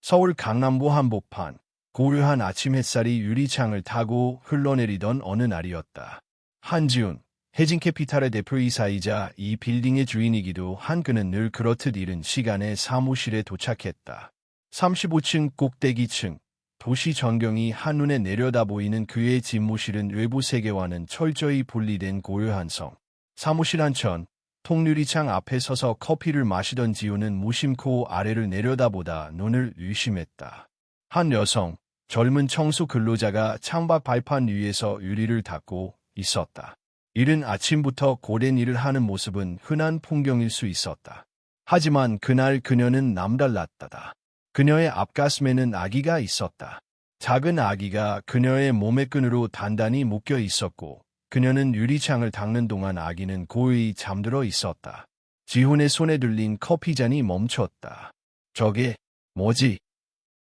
서울 강남구 한복판. 고요한 아침 햇살이 유리창을 타고 흘러내리던 어느 날이었다. 한지훈, 해진캐피탈의 대표이사이자 이 빌딩의 주인이기도 한 그는 늘 그렇듯 이른 시간에 사무실에 도착했다. 35층 꼭대기층. 도시 전경이 한눈에 내려다 보이는 그의 집무실은 외부 세계와는 철저히 분리된 고요한 성. 사무실 한천, 통유리창 앞에 서서 커피를 마시던 지우는 무심코 아래를 내려다보다 눈을 의심했다. 한 여성, 젊은 청소 근로자가 창밖 발판 위에서 유리를 닦고 있었다. 이른 아침부터 고된 일을 하는 모습은 흔한 풍경일 수 있었다. 하지만 그날 그녀는 남달랐다. 그녀의 앞가슴에는 아기가 있었다. 작은 아기가 그녀의 몸의 끈으로 단단히 묶여 있었고 그녀는 유리창을 닦는 동안 아기는 고요히 잠들어 있었다. 지훈의 손에 들린 커피잔이 멈췄다. 저게 뭐지?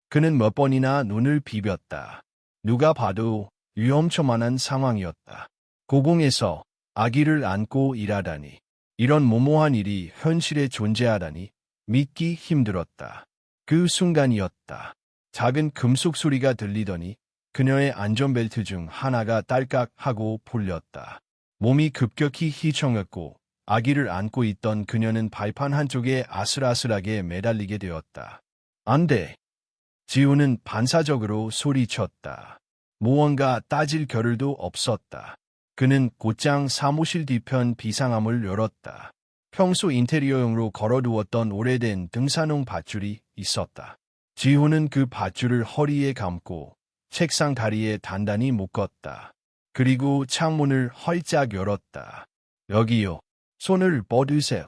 그는 몇 번이나 눈을 비볐다. 누가 봐도 위험천만한 상황이었다. 고공에서 아기를 안고 일하다니. 이런 무모한 일이 현실에 존재하다니 믿기 힘들었다. 그 순간이었다. 작은 금속 소리가 들리더니 그녀의 안전벨트 중 하나가 딸깍 하고 풀렸다. 몸이 급격히 휘청였고 아기를 안고 있던 그녀는 발판 한쪽에 아슬아슬하게 매달리게 되었다. 안 돼. 지우는 반사적으로 소리쳤다. 무언가 따질 겨를도 없었다. 그는 곧장 사무실 뒤편 비상함을 열었다. 평소 인테리어용으로 걸어두었던 오래된 등산용 밧줄이 있었다. 지훈은 그 밧줄을 허리에 감고 책상 다리에 단단히 묶었다. 그리고 창문을 활짝 열었다. 여기요. 손을 뻗으세요.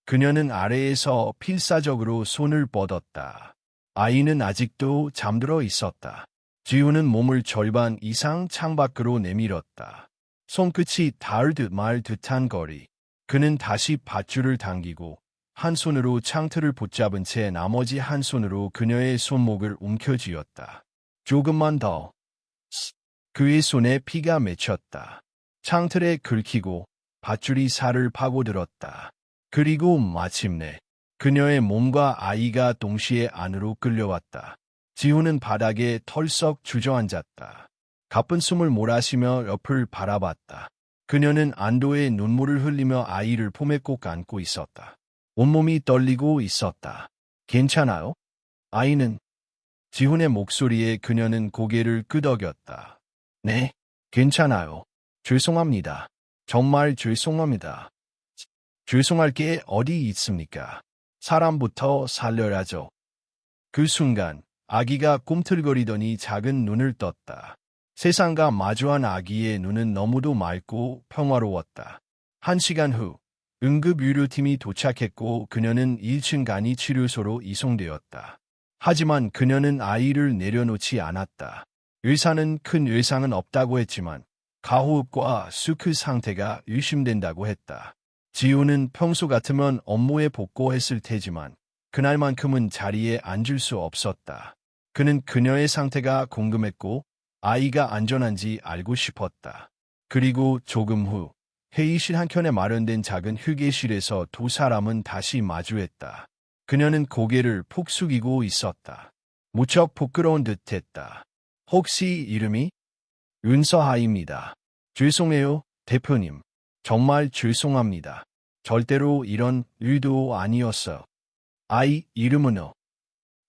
그녀는 아래에서 필사적으로 손을 뻗었다. 아이는 아직도 잠들어 있었다. 지훈은 몸을 절반 이상 창밖으로 내밀었다. 손끝이 닿을 듯 말 듯한 거리. 그는 다시 밧줄을 당기고 한 손으로 창틀을 붙잡은 채 나머지 한 손으로 그녀의 손목을 움켜쥐었다. 조금만 더. 그의 손에 피가 맺혔다. 창틀에 긁히고 밧줄이 살을 파고들었다. 그리고 마침내 그녀의 몸과 아이가 동시에 안으로 끌려왔다. 지훈은 바닥에 털썩 주저앉았다. 가쁜 숨을 몰아쉬며 옆을 바라봤다. 그녀는 안도의 눈물을 흘리며 아이를 품에 꼭 안고 있었다. 온몸이 떨리고 있었다. 괜찮아요? 아이는? 지훈의 목소리에 그녀는 고개를 끄덕였다. 네, 괜찮아요. 죄송합니다. 정말 죄송합니다. 죄송할 게 어디 있습니까? 사람부터 살려야죠. 그 순간 아기가 꿈틀거리더니 작은 눈을 떴다. 세상과 마주한 아기의 눈은 너무도 맑고 평화로웠다. 1시간 후 응급의료팀이 도착했고 그녀는 1층 간이치료소로 이송되었다. 하지만 그녀는 아이를 내려놓지 않았다. 의사는 큰 외상은 없다고 했지만 가호흡과 수크 상태가 의심된다고 했다. 지우는 평소 같으면 업무에 복귀했을 테지만 그날만큼은 자리에 앉을 수 없었다. 그는 그녀의 상태가 궁금했고 아이가 안전한지 알고 싶었다. 그리고 조금 후 회의실 한켠에 마련된 작은 휴게실에서 두 사람은 다시 마주했다. 그녀는 고개를 푹 숙이고 있었다. 무척 부끄러운 듯했다. 혹시 이름이? 윤서하입니다. 죄송해요, 대표님. 정말 죄송합니다. 절대로 이런 의도 아니었어요. 아이 이름은요?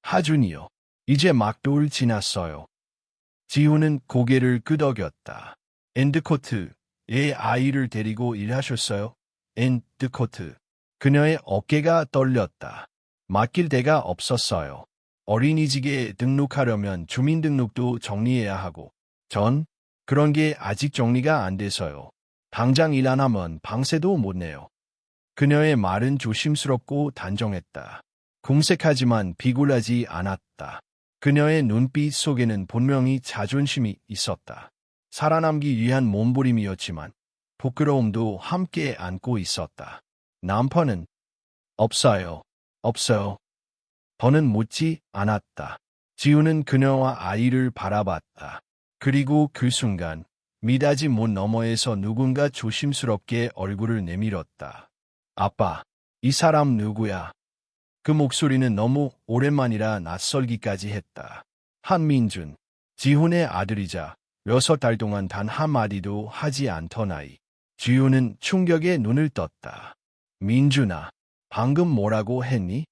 하준이요. 이제 막 돌 지났어요. 지훈은 고개를 끄덕였다. 엔드코트에 아이를 데리고 일하셨어요? 엔드코트. 그녀의 어깨가 떨렸다. 맡길 데가 없었어요. 어린이집에 등록하려면 주민등록도 정리해야 하고 전 그런 게 아직 정리가 안 돼서요. 당장 일 안 하면 방세도 못 내요. 그녀의 말은 조심스럽고 단정했다. 궁색하지만 비굴하지 않았다. 그녀의 눈빛 속에는 분명히 자존심이 있었다. 살아남기 위한 몸부림이었지만 부끄러움도 함께 안고 있었다. 남편은? 없어요. 없어요. 더는 묻지 않았다. 지우는 그녀와 아이를 바라봤다. 그리고 그 순간 미닫이 문 너머에서 누군가 조심스럽게 얼굴을 내밀었다. 아빠, 이 사람 누구야? 그 목소리는 너무 오랜만이라 낯설기까지 했다. 한민준, 지훈의 아들이자 6달 동안 단 한마디도 하지 않던 아이. 지훈은 충격에 눈을 떴다. 민준아, 방금 뭐라고 했니?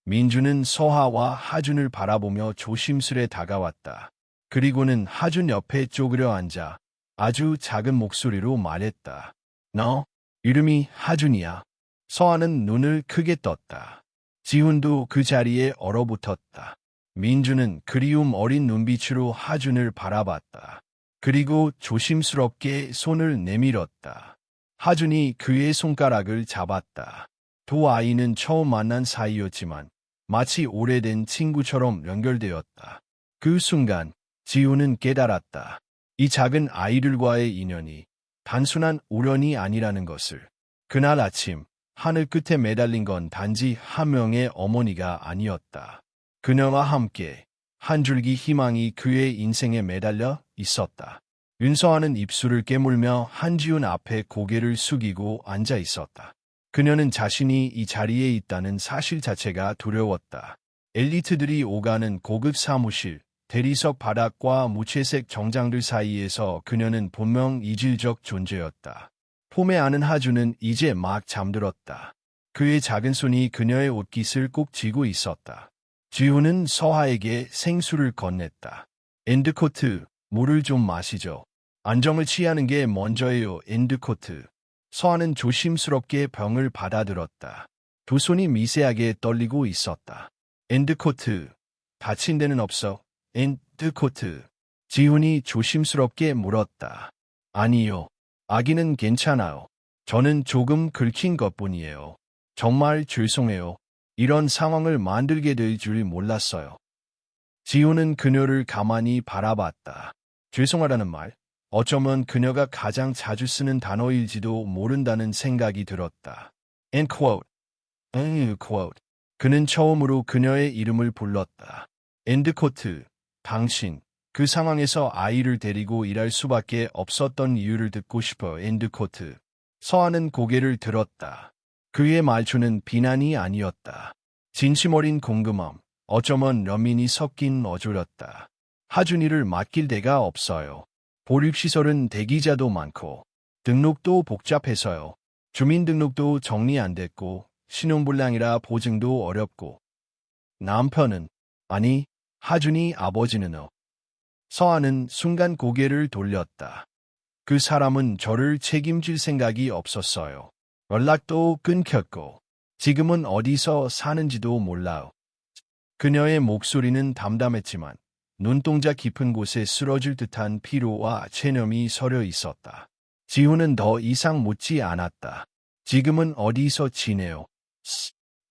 민준은 서하와 하준을 바라보며 조심스레 다가왔다. 그리고는 하준 옆에 쪼그려 앉아 아주 작은 목소리로 말했다. 너, 이름이 하준이야. 서하는 눈을 크게 떴다. 지훈도 그 자리에 얼어붙었다. 민준은 그리움 어린 눈빛으로 하준을 바라봤다. 그리고 조심스럽게 손을 내밀었다. 하준이 그의 손가락을 잡았다. 두 아이는 처음 만난 사이였지만 마치 오래된 친구처럼 연결되었다. 그 순간 지훈은 깨달았다. 이 작은 아이들과의 인연이 단순한 우연이 아니라는 것을. 그날 아침 하늘 끝에 매달린 건 단지 한 명의 어머니가 아니었다. 그녀와 함께 한 줄기 희망이 그의 인생에 매달려 있었다. 윤서아는 입술을 깨물며 한지훈 앞에 고개를 숙이고 앉아 있었다. 그녀는 자신이 이 자리에 있다는 사실 자체가 두려웠다. 엘리트들이 오가는 고급 사무실, 대리석 바닥과 무채색 정장들 사이에서 그녀는 분명 이질적 존재였다. 폼에 아는 하준은 이제 막 잠들었다. 그의 작은 손이 그녀의 옷깃을 꼭 쥐고 있었다. 지훈은 서하에게 생수를 건넸다. 엔드코트, 물을 좀 마시죠. 안정을 취하는 게 먼저예요, 엔드코트. 서하는 조심스럽게 병을 받아들었다. 두 손이 미세하게 떨리고 있었다. 엔드코트, 다친 데는 없어? 엔드코트. 지훈이 조심스럽게 물었다. 아니요. 아기는 괜찮아요. 저는 조금 긁힌 것뿐이에요. 정말 죄송해요. 이런 상황을 만들게 될 줄 몰랐어요. 지훈은 그녀를 가만히 바라봤다. 죄송하다는 말, 어쩌면 그녀가 가장 자주 쓰는 단어일지도 모른다는 생각이 들었다. End quote. quote. 그는 처음으로 그녀의 이름을 불렀다. 엔드코트, 당신. 그 상황에서 아이를 데리고 일할 수밖에 없었던 이유를 듣고 싶어, 엔드코트. 서하는 고개를 들었다. 그의 말투는 비난이 아니었다. 진심 어린 궁금함, 어쩌면 연민이 섞인 어조였다. 하준이를 맡길 데가 없어요. 보육시설은 대기자도 많고 등록도 복잡해서요. 주민등록도 정리 안 됐고 신용불량이라 보증도 어렵고. 남편은, 아니, 하준이 아버지는요. 서하는 순간 고개를 돌렸다. 그 사람은 저를 책임질 생각이 없었어요. 연락도 끊겼고 지금은 어디서 사는지도 몰라요. 그녀의 목소리는 담담했지만 눈동자 깊은 곳에 쓰러질 듯한 피로와 체념이 서려 있었다. 지훈은 더 이상 묻지 않았다. 지금은 어디서 지내요?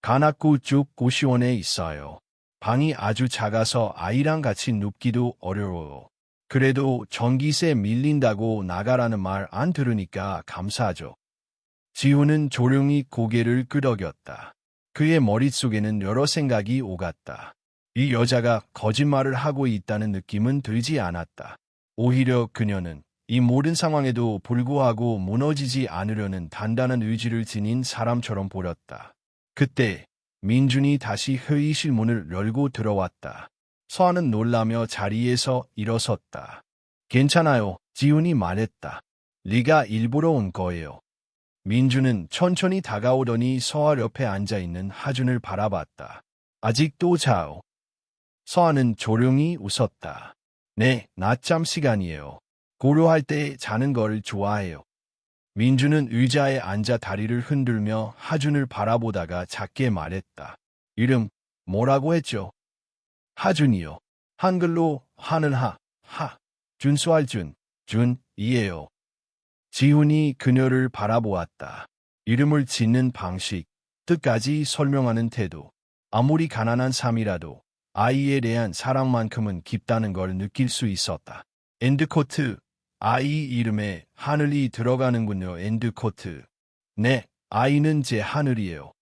가났고 쭉 고시원에 있어요. 방이 아주 작아서 아이랑 같이 눕기도 어려워요. 그래도 전기세 밀린다고 나가라는 말 안 들으니까 감사하죠. 지훈은 조용히 고개를 끄덕였다. 그의 머릿속에는 여러 생각이 오갔다. 이 여자가 거짓말을 하고 있다는 느낌은 들지 않았다. 오히려 그녀는 이 모든 상황에도 불구하고 무너지지 않으려는 단단한 의지를 지닌 사람처럼 보였다. 그때 민준이 다시 회의실 문을 열고 들어왔다. 서하는 놀라며 자리에서 일어섰다. 괜찮아요, 지훈이 말했다. 네가 일부러 온 거예요. 민준은 천천히 다가오더니 서하 옆에 앉아있는 하준을 바라봤다. 아직도 자요. 서하는 조용히 웃었다. 네, 낮잠 시간이에요. 고려할 때 자는 걸 좋아해요. 민준은 의자에 앉아 다리를 흔들며 하준을 바라보다가 작게 말했다. 이름 뭐라고 했죠? 하준이요. 한글로 하늘하, 준수할 준이에요. 지훈이 그녀를 바라보았다. 이름을 짓는 방식, 뜻까지 설명하는 태도. 아무리 가난한 삶이라도 아이에 대한 사랑만큼은 깊다는 걸 느낄 수 있었다. 엔드코트, 아이 이름에 하늘이 들어가는군요. 엔드코트. 네, 아이는 제 하늘이에요.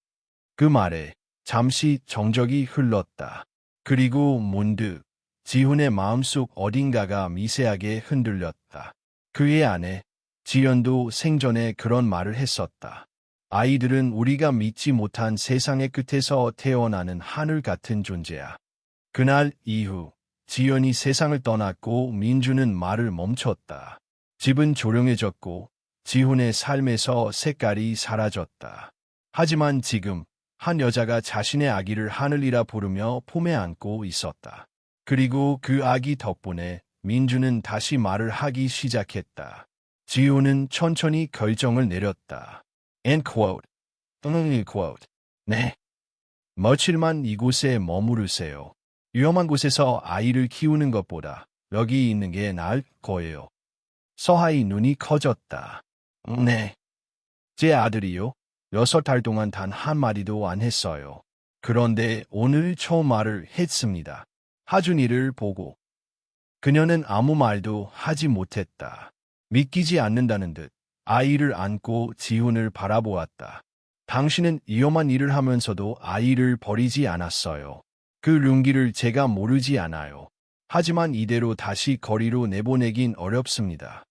그 말에 잠시 정적이 흘렀다. 그리고 문득 지훈의 마음속 어딘가가 미세하게 흔들렸다. 그의 아내 지연도 생전에 그런 말을 했었다. 아이들은 우리가 믿지 못한 세상의 끝에서 태어나는 하늘 같은 존재야. 그날 이후 지연이 세상을 떠났고 민주는 말을 멈췄다. 집은 조용해졌고 지훈의 삶에서 색깔이 사라졌다. 하지만 지금 한 여자가 자신의 아기를 하늘이라 부르며 품에 안고 있었다. 그리고 그 아기 덕분에 민주는 다시 말을 하기 시작했다. 지훈은 천천히 결정을 내렸다. End quote. quote. 네. 며칠만 이곳에 머무르세요. 위험한 곳에서 아이를 키우는 것보다 여기 있는 게 나을 거예요. 서하이 눈이 커졌다. 네. 제 아들이요. 6달 동안 단 한마디도 안 했어요. 그런데 오늘 처음 말을 했습니다. 하준이를 보고. 그녀는 아무 말도 하지 못했다. 믿기지 않는다는 듯 아이를 안고 지훈을 바라보았다. 당신은 위험한 일을 하면서도 아이를 버리지 않았어요. 그 용기를 제가 모르지 않아요. 하지만 이대로 다시 거리로 내보내긴 어렵습니다.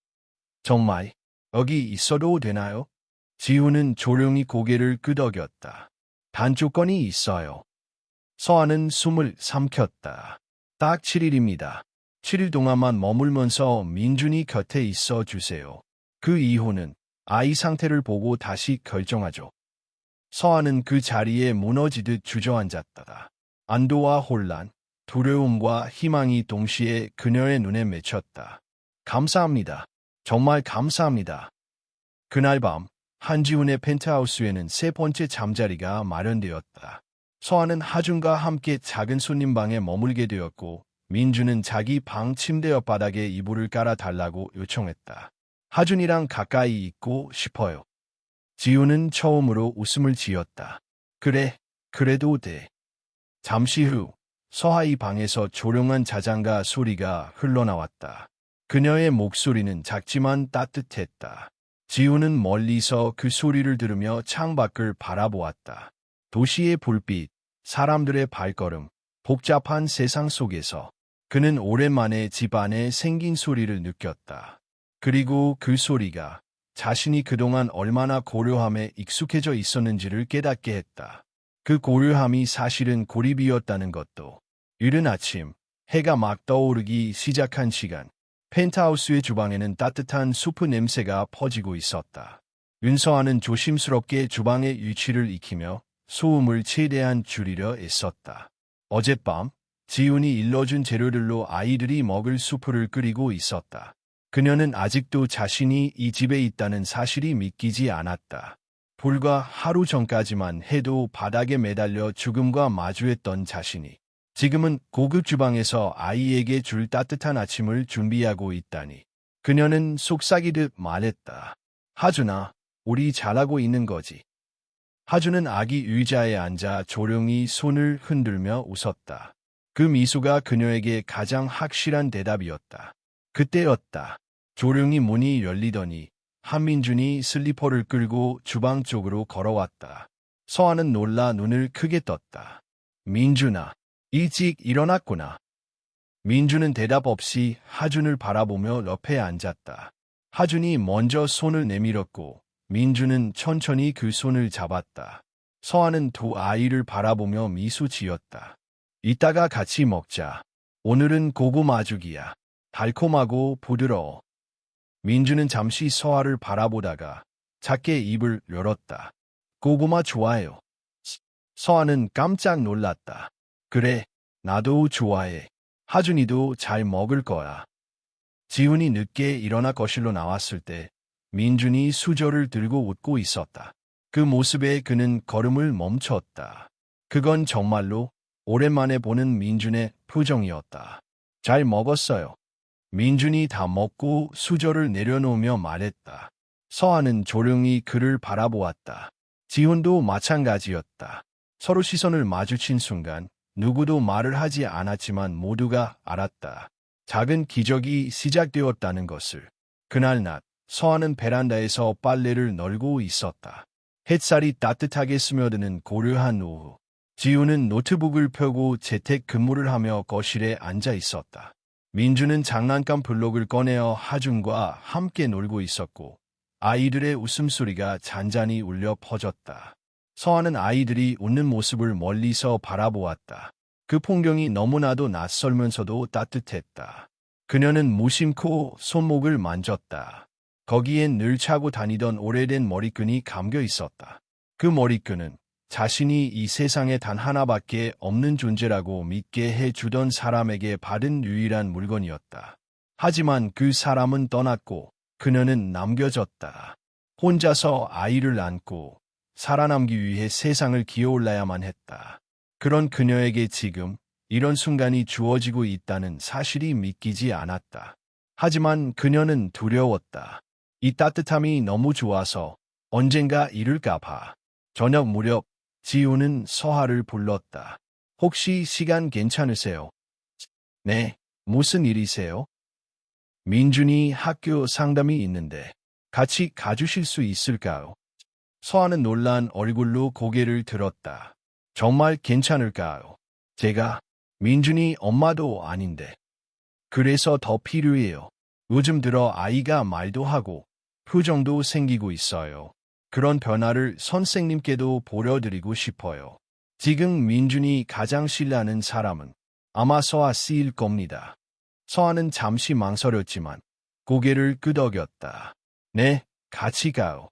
정말 여기 있어도 되나요? 지훈은 조용히 고개를 끄덕였다. 단 조건이 있어요. 서아는 숨을 삼켰다. 딱 7일입니다. 7일 동안만 머물면서 민준이 곁에 있어 주세요. 그 이후는 아이 상태를 보고 다시 결정하죠. 서아는 그 자리에 무너지듯 주저앉았다. 안도와 혼란, 두려움과 희망이 동시에 그녀의 눈에 맺혔다. 감사합니다. 정말 감사합니다. 그날 밤 한지훈의 펜트하우스에는 세 번째 잠자리가 마련되었다. 서아는 하준과 함께 작은 손님방에 머물게 되었고 민주는 자기 방 침대 옆바닥에 이불을 깔아달라고 요청했다. 하준이랑 가까이 있고 싶어요. 지훈은 처음으로 웃음을 지었다. 그래, 그래도 돼. 잠시 후 서하이 방에서 조용한 자장가 소리가 흘러나왔다. 그녀의 목소리는 작지만 따뜻했다. 지훈은 멀리서 그 소리를 들으며 창밖을 바라보았다. 도시의 불빛, 사람들의 발걸음, 복잡한 세상 속에서 그는 오랜만에 집 안에 생긴 소리를 느꼈다. 그리고 그 소리가 자신이 그동안 얼마나 고요함에 익숙해져 있었는지를 깨닫게 했다. 그 고요함이 사실은 고립이었다는 것도. 이른 아침, 해가 막 떠오르기 시작한 시간, 펜트하우스의 주방에는 따뜻한 수프 냄새가 퍼지고 있었다. 윤서아는 조심스럽게 주방의 위치를 익히며 소음을 최대한 줄이려 애썼다. 어젯밤 지훈이 일러준 재료들로 아이들이 먹을 수프를 끓이고 있었다. 그녀는 아직도 자신이 이 집에 있다는 사실이 믿기지 않았다. 불과 하루 전까지만 해도 바닥에 매달려 죽음과 마주했던 자신이 지금은 고급 주방에서 아이에게 줄 따뜻한 아침을 준비하고 있다니. 그녀는 속삭이듯 말했다. 하준아, 우리 잘하고 있는 거지. 하준은 아기 의자에 앉아 조용히 손을 흔들며 웃었다. 그 미소가 그녀에게 가장 확실한 대답이었다. 그때였다. 조용히 문이 열리더니 한민준이 슬리퍼를 끌고 주방 쪽으로 걸어왔다. 서아는 놀라 눈을 크게 떴다. 민준아, 일찍 일어났구나. 민준은 대답 없이 하준을 바라보며 옆에 앉았다. 하준이 먼저 손을 내밀었고 민준은 천천히 그 손을 잡았다. 서아는 두 아이를 바라보며 미소 지었다. 이따가 같이 먹자. 오늘은 고구마죽이야. 달콤하고 부드러워. 민준은 잠시 서아를 바라보다가 작게 입을 열었다. 고구마 좋아해요. 서아는 깜짝 놀랐다. 그래, 나도 좋아해. 하준이도 잘 먹을 거야. 지훈이 늦게 일어나 거실로 나왔을 때 민준이 수저를 들고 웃고 있었다. 그 모습에 그는 걸음을 멈췄다. 그건 정말로 오랜만에 보는 민준의 표정이었다. 잘 먹었어요. 민준이 다 먹고 수저를 내려놓으며 말했다. 서아는 조용히 그를 바라보았다. 지훈도 마찬가지였다. 서로 시선을 마주친 순간 누구도 말을 하지 않았지만 모두가 알았다. 작은 기적이 시작되었다는 것을. 그날 낮, 서아는 베란다에서 빨래를 널고 있었다. 햇살이 따뜻하게 스며드는 고요한 오후. 지훈은 노트북을 펴고 재택 근무를 하며 거실에 앉아 있었다. 민주는 장난감 블록을 꺼내어 하준과 함께 놀고 있었고 아이들의 웃음소리가 잔잔히 울려 퍼졌다. 서아는 아이들이 웃는 모습을 멀리서 바라보았다. 그 풍경이 너무나도 낯설면서도 따뜻했다. 그녀는 무심코 손목을 만졌다. 거기엔 늘 차고 다니던 오래된 머리끈이 감겨 있었다. 그 머리끈은 자신이 이 세상에 단 하나밖에 없는 존재라고 믿게 해주던 사람에게 받은 유일한 물건이었다. 하지만 그 사람은 떠났고 그녀는 남겨졌다. 혼자서 아이를 안고 살아남기 위해 세상을 기어올라야만 했다. 그런 그녀에게 지금 이런 순간이 주어지고 있다는 사실이 믿기지 않았다. 하지만 그녀는 두려웠다. 이 따뜻함이 너무 좋아서 언젠가 잃을까 봐. 저녁 무렵 지우는 서아를 불렀다. 혹시 시간 괜찮으세요? 네, 무슨 일이세요? 민준이 학교 상담이 있는데 같이 가주실 수 있을까요? 서아는 놀란 얼굴로 고개를 들었다. 정말 괜찮을까요? 제가 민준이 엄마도 아닌데. 그래서 더 필요해요. 요즘 들어 아이가 말도 하고 표정도 생기고 있어요. 그런 변화를 선생님께도 보여드리고 싶어요. 지금 민준이 가장 신뢰하는 사람은 아마 서아 씨일 겁니다. 서아는 잠시 망설였지만 고개를 끄덕였다. 네, 같이 가요.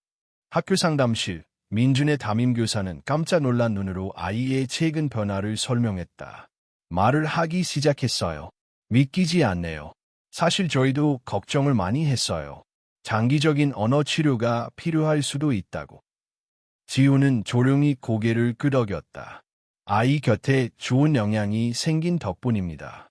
학교 상담실, 민준의 담임교사는 깜짝 놀란 눈으로 아이의 최근 변화를 설명했다. 말을 하기 시작했어요. 믿기지 않네요. 사실 저희도 걱정을 많이 했어요. 장기적인 언어 치료가 필요할 수도 있다고. 지우는 조용히 고개를 끄덕였다. 아이 곁에 좋은 영향이 생긴 덕분입니다.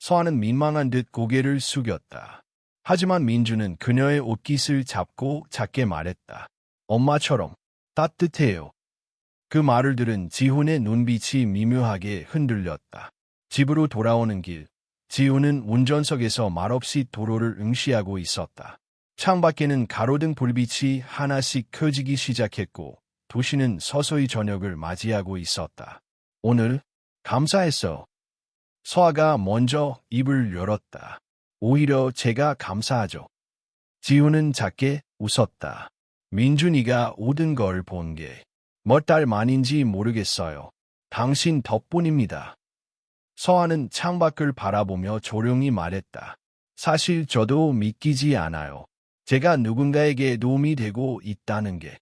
서아는 민망한 듯 고개를 숙였다. 하지만 민주는 그녀의 옷깃을 잡고 작게 말했다. 엄마처럼 따뜻해요. 그 말을 들은 지훈의 눈빛이 미묘하게 흔들렸다. 집으로 돌아오는 길, 지훈은 운전석에서 말없이 도로를 응시하고 있었다. 창밖에는 가로등 불빛이 하나씩 켜지기 시작했고 도시는 서서히 저녁을 맞이하고 있었다. 오늘 감사했어. 서아가 먼저 입을 열었다. 오히려 제가 감사하죠. 지훈은 작게 웃었다. 민준이가 오든 걸 본 게 몇 달 만인지 모르겠어요. 당신 덕분입니다. 서아는 창밖을 바라보며 조용히 말했다. 사실 저도 믿기지 않아요. 제가 누군가에게 도움이 되고 있다는 게.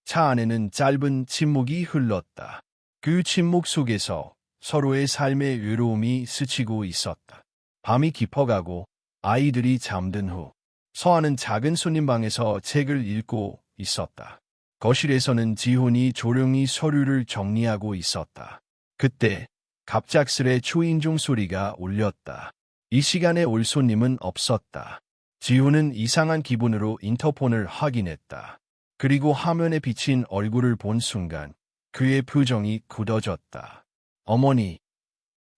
차 안에는 짧은 침묵이 흘렀다. 그 침묵 속에서 서로의 삶의 외로움이 스치고 있었다. 밤이 깊어가고 아이들이 잠든 후 서아는 작은 손님방에서 책을 읽고 있었다. 거실에서는 지훈이 조용히 서류를 정리하고 있었다. 그때 갑작스레 초인종 소리가 울렸다. 이 시간에 올 손님은 없었다. 지훈은 이상한 기분으로 인터폰을 확인했다. 그리고 화면에 비친 얼굴을 본 순간 그의 표정이 굳어졌다. 어머니.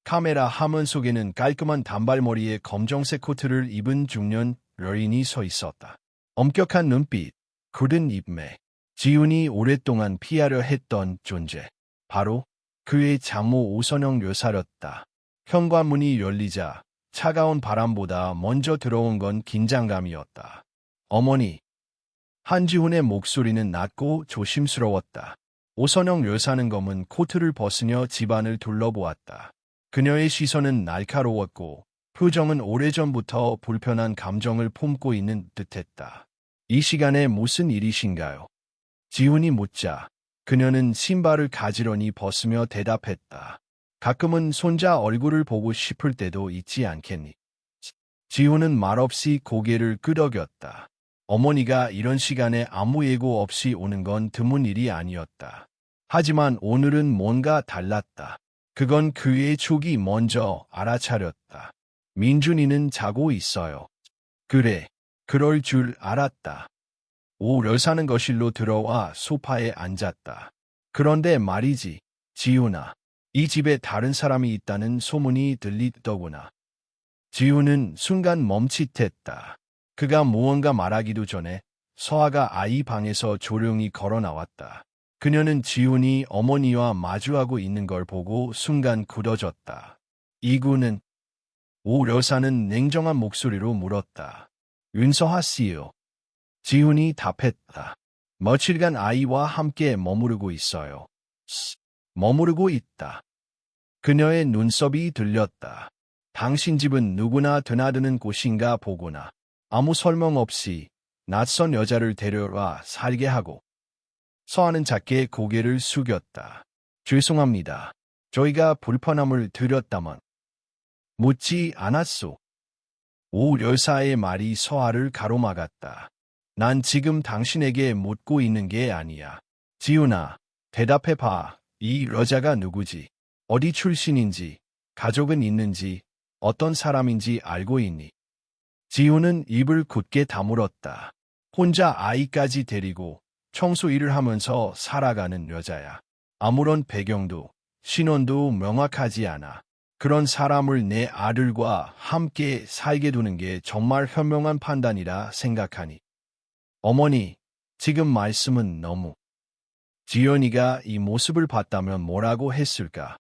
카메라 화면 속에는 깔끔한 단발머리에 검정색 코트를 입은 중년 여인이 서 있었다. 엄격한 눈빛, 굳은 입매. 지훈이 오랫동안 피하려 했던 존재. 바로 그의 장모 오선영 여사였다. 현관문이 열리자 차가운 바람보다 먼저 들어온 건 긴장감이었다. 어머니. 한지훈의 목소리는 낮고 조심스러웠다. 오선영 여사는 검은 코트를 벗으며 집안을 둘러보았다. 그녀의 시선은 날카로웠고 표정은 오래전부터 불편한 감정을 품고 있는 듯했다. 이 시간에 무슨 일이신가요? 지훈이 묻자 그녀는 신발을 가지런히 벗으며 대답했다. 가끔은 손자 얼굴을 보고 싶을 때도 있지 않겠니? 지훈은 말없이 고개를 끄덕였다. 어머니가 이런 시간에 아무 예고 없이 오는 건 드문 일이 아니었다. 하지만 오늘은 뭔가 달랐다. 그건 그의 촉이 먼저 알아차렸다. 민준이는 자고 있어요. 그래, 그럴 줄 알았다. 오 여사는 거실로 들어와 소파에 앉았다. 그런데 말이지, 지훈아. 이 집에 다른 사람이 있다는 소문이 들리더구나. 지훈은 순간 멈칫했다. 그가 무언가 말하기도 전에 서아가 아이 방에서 조용히 걸어 나왔다. 그녀는 지훈이 어머니와 마주하고 있는 걸 보고 순간 굳어졌다. 이구는 오 여사는 냉정한 목소리로 물었다. 윤서하 씨요. 지훈이 답했다. 며칠간 아이와 함께 머무르고 있어요. 머무르고 있다. 그녀의 눈썹이 들렸다. 당신 집은 누구나 드나드는 곳인가 보구나. 아무 설명 없이 낯선 여자를 데려와 살게 하고. 서하는 작게 고개를 숙였다. 죄송합니다. 저희가 불편함을 드렸다면. 묻지 않았소. 오 여사의 말이 서하를 가로막았다. 난 지금 당신에게 묻고 있는 게 아니야. 지훈아, 대답해봐. 이 여자가 누구지? 어디 출신인지, 가족은 있는지, 어떤 사람인지 알고 있니? 지훈은 입을 굳게 다물었다. 혼자 아이까지 데리고 청소 일을 하면서 살아가는 여자야. 아무런 배경도, 신원도 명확하지 않아. 그런 사람을 내 아들과 함께 살게 두는 게 정말 현명한 판단이라 생각하니. 어머니, 지금 말씀은 너무. 지연이가 이 모습을 봤다면 뭐라고 했을까?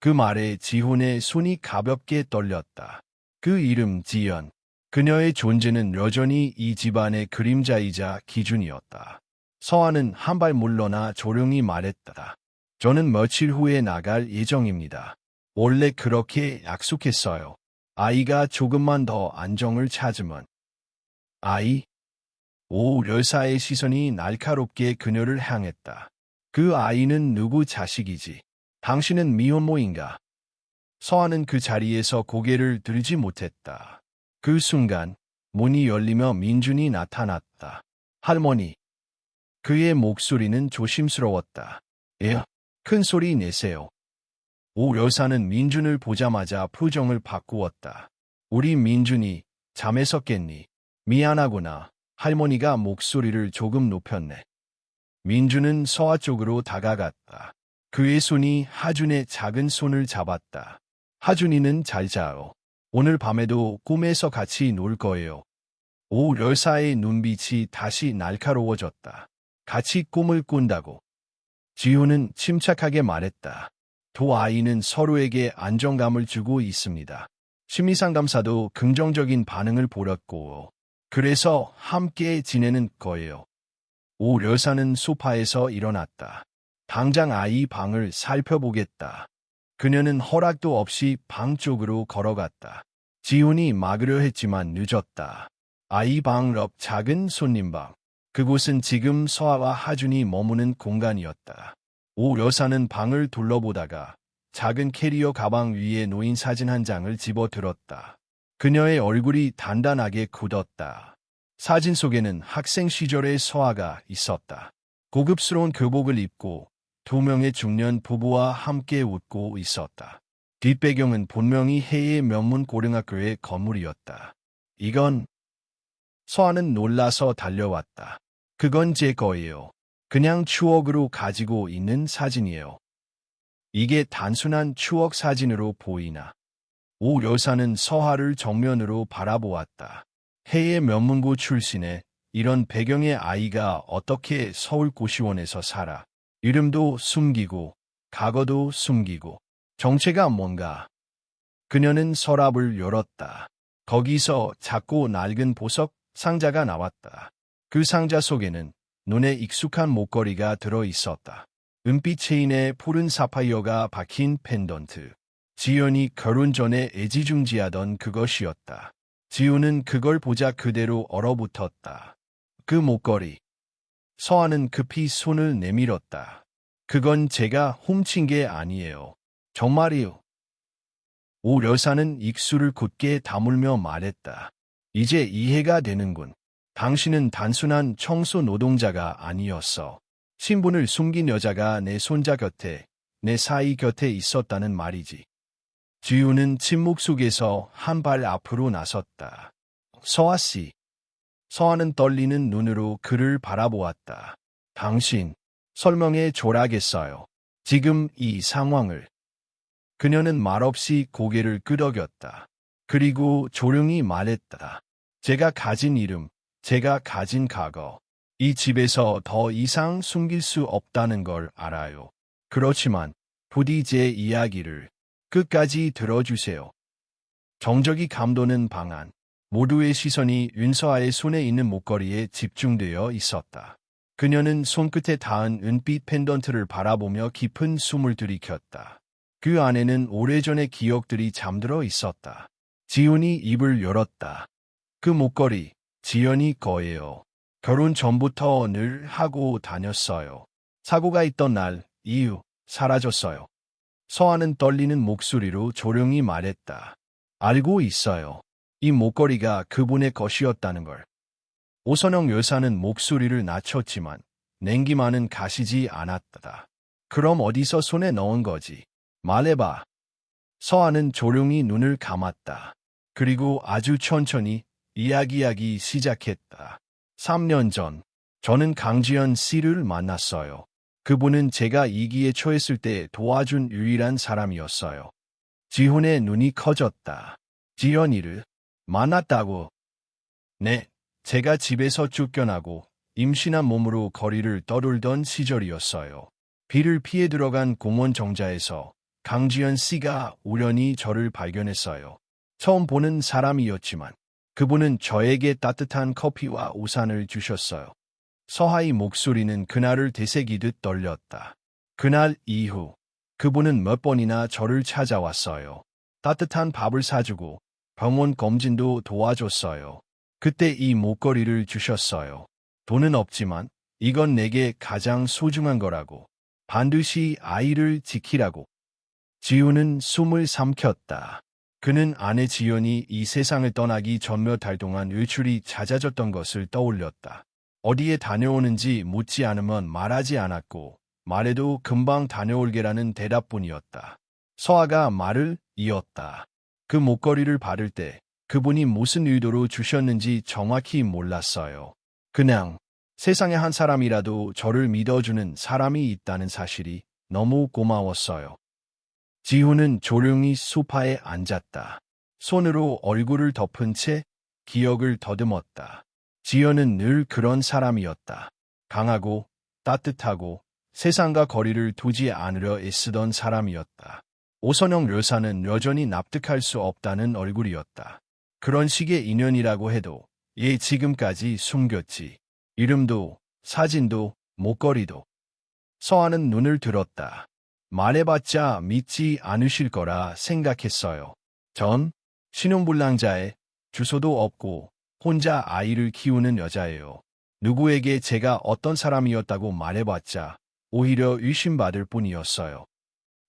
그 말에 지훈의 손이 가볍게 떨렸다. 그 이름 지연. 그녀의 존재는 여전히 이 집안의 그림자이자 기준이었다. 서하는 한 발 물러나 조용히 말했다. 저는 며칠 후에 나갈 예정입니다. 원래 그렇게 약속했어요. 아이가 조금만 더 안정을 찾으면. 아이? 오 여사의 시선이 날카롭게 그녀를 향했다. 그 아이는 누구 자식이지? 당신은 미혼모인가? 서하는 그 자리에서 고개를 들지 못했다. 그 순간 문이 열리며 민준이 나타났다. 할머니. 그의 목소리는 조심스러웠다. 큰 소리 내세요. 오 여사는 민준을 보자마자 표정을 바꾸었다. 우리 민준이 잠에서 깼니? 미안하구나. 할머니가 목소리를 조금 높였네. 민준은 서하 쪽으로 다가갔다. 그의 손이 하준의 작은 손을 잡았다. 하준이는 잘 자요. 오늘 밤에도 꿈에서 같이 놀 거예요. 오 여사의 눈빛이 다시 날카로워졌다. 같이 꿈을 꾼다고. 지훈은 침착하게 말했다. 두 아이는 서로에게 안정감을 주고 있습니다. 심리상담사도 긍정적인 반응을 보였고, 그래서 함께 지내는 거예요. 오 여사는 소파에서 일어났다. 당장 아이 방을 살펴보겠다. 그녀는 허락도 없이 방 쪽으로 걸어갔다. 지훈이 막으려 했지만 늦었다. 아이 방 옆 작은 손님방. 그곳은 지금 서하와 하준이 머무는 공간이었다. 오 여사는 방을 둘러보다가 작은 캐리어 가방 위에 놓인 사진 한 장을 집어들었다. 그녀의 얼굴이 단단하게 굳었다. 사진 속에는 학생 시절의 서하가 있었다. 고급스러운 교복을 입고 두 명의 중년 부부와 함께 웃고 있었다. 뒷배경은 분명히 해외 명문 고등학교의 건물이었다. 이건... 서하는 놀라서 달려왔다. 그건 제 거예요. 그냥 추억으로 가지고 있는 사진이에요. 이게 단순한 추억 사진으로 보이나? 오 여사는 서하를 정면으로 바라보았다. 해외 명문고 출신의 이런 배경의 아이가 어떻게 서울고시원에서 살아? 이름도 숨기고, 과거도 숨기고, 정체가 뭔가? 그녀는 서랍을 열었다. 거기서 작고 낡은 보석 상자가 나왔다. 그 상자 속에는 눈에 익숙한 목걸이가 들어 있었다. 은빛 체인에 푸른 사파이어가 박힌 펜던트. 지연이 결혼 전에 애지중지하던 그것이었다. 지훈은 그걸 보자 그대로 얼어붙었다. 그 목걸이. 서하는 급히 손을 내밀었다. 그건 제가 훔친 게 아니에요. 정말이요. 오 여사는 입술을 굳게 다물며 말했다. 이제 이해가 되는군. 당신은 단순한 청소 노동자가 아니었어. 신분을 숨긴 여자가 내 손자 곁에, 내 사이 곁에 있었다는 말이지. 지훈은 침묵 속에서 한 발 앞으로 나섰다. 서하 씨. 서하는 떨리는 눈으로 그를 바라보았다. 당신, 설명해 줘야겠어요. 지금 이 상황을. 그녀는 말없이 고개를 끄덕였다. 그리고 조용히 말했다. 제가 가진 이름, 제가 가진 과거. 이 집에서 더 이상 숨길 수 없다는 걸 알아요. 그렇지만 부디 제 이야기를 끝까지 들어주세요. 정적이 감도는 방안. 모두의 시선이 윤서아의 손에 있는 목걸이에 집중되어 있었다. 그녀는 손끝에 닿은 은빛 펜던트를 바라보며 깊은 숨을 들이켰다. 그 안에는 오래전의 기억들이 잠들어 있었다. 지훈이 입을 열었다. 그 목걸이, 지연이 거예요. 결혼 전부터 늘 하고 다녔어요. 사고가 있던 날 이후 사라졌어요. 서아는 떨리는 목소리로 조용히 말했다. 알고 있어요. 이 목걸이가 그분의 것이었다는 걸. 오선영 여사는 목소리를 낮췄지만 냉기만은 가시지 않았다. 그럼 어디서 손에 넣은 거지? 말해봐. 서아는 조용히 눈을 감았다. 그리고 아주 천천히 이야기하기 시작했다. 3년 전, 저는 강지연 씨를 만났어요. 그분은 제가 위기에 처했을 때 도와준 유일한 사람이었어요. 지훈의 눈이 커졌다. 지연이를 만났다고? 네, 제가 집에서 쫓겨나고 임신한 몸으로 거리를 떠돌던 시절이었어요. 비를 피해 들어간 공원 정자에서 강지연 씨가 우연히 저를 발견했어요. 처음 보는 사람이었지만 그분은 저에게 따뜻한 커피와 우산을 주셨어요. 서하의 목소리는 그날을 되새기듯 떨렸다. 그날 이후 그분은 몇 번이나 저를 찾아왔어요. 따뜻한 밥을 사주고 병원 검진도 도와줬어요. 그때 이 목걸이를 주셨어요. 돈은 없지만 이건 내게 가장 소중한 거라고. 반드시 아이를 지키라고. 지우는 숨을 삼켰다. 그는 아내 지연이 이 세상을 떠나기 전 몇 달 동안 외출이 잦아졌던 것을 떠올렸다. 어디에 다녀오는지 묻지 않으면 말하지 않았고 말해도 금방 다녀올게라는 대답뿐이었다. 서아가 말을 이었다. 그 목걸이를 받을 때 그분이 무슨 의도로 주셨는지 정확히 몰랐어요. 그냥 세상에 한 사람이라도 저를 믿어주는 사람이 있다는 사실이 너무 고마웠어요. 지훈은 조용히 소파에 앉았다. 손으로 얼굴을 덮은 채 기억을 더듬었다. 지연은 늘 그런 사람이었다. 강하고 따뜻하고 세상과 거리를 두지 않으려 애쓰던 사람이었다. 오선영 여사는 여전히 납득할 수 없다는 얼굴이었다. 그런 식의 인연이라고 해도 얘 지금까지 숨겼지. 이름도 사진도 목걸이도. 서아는 눈을 들었다. 말해봤자 믿지 않으실 거라 생각했어요. 전 신용불량자에 주소도 없고 혼자 아이를 키우는 여자예요. 누구에게 제가 어떤 사람이었다고 말해봤자 오히려 의심받을 뿐이었어요.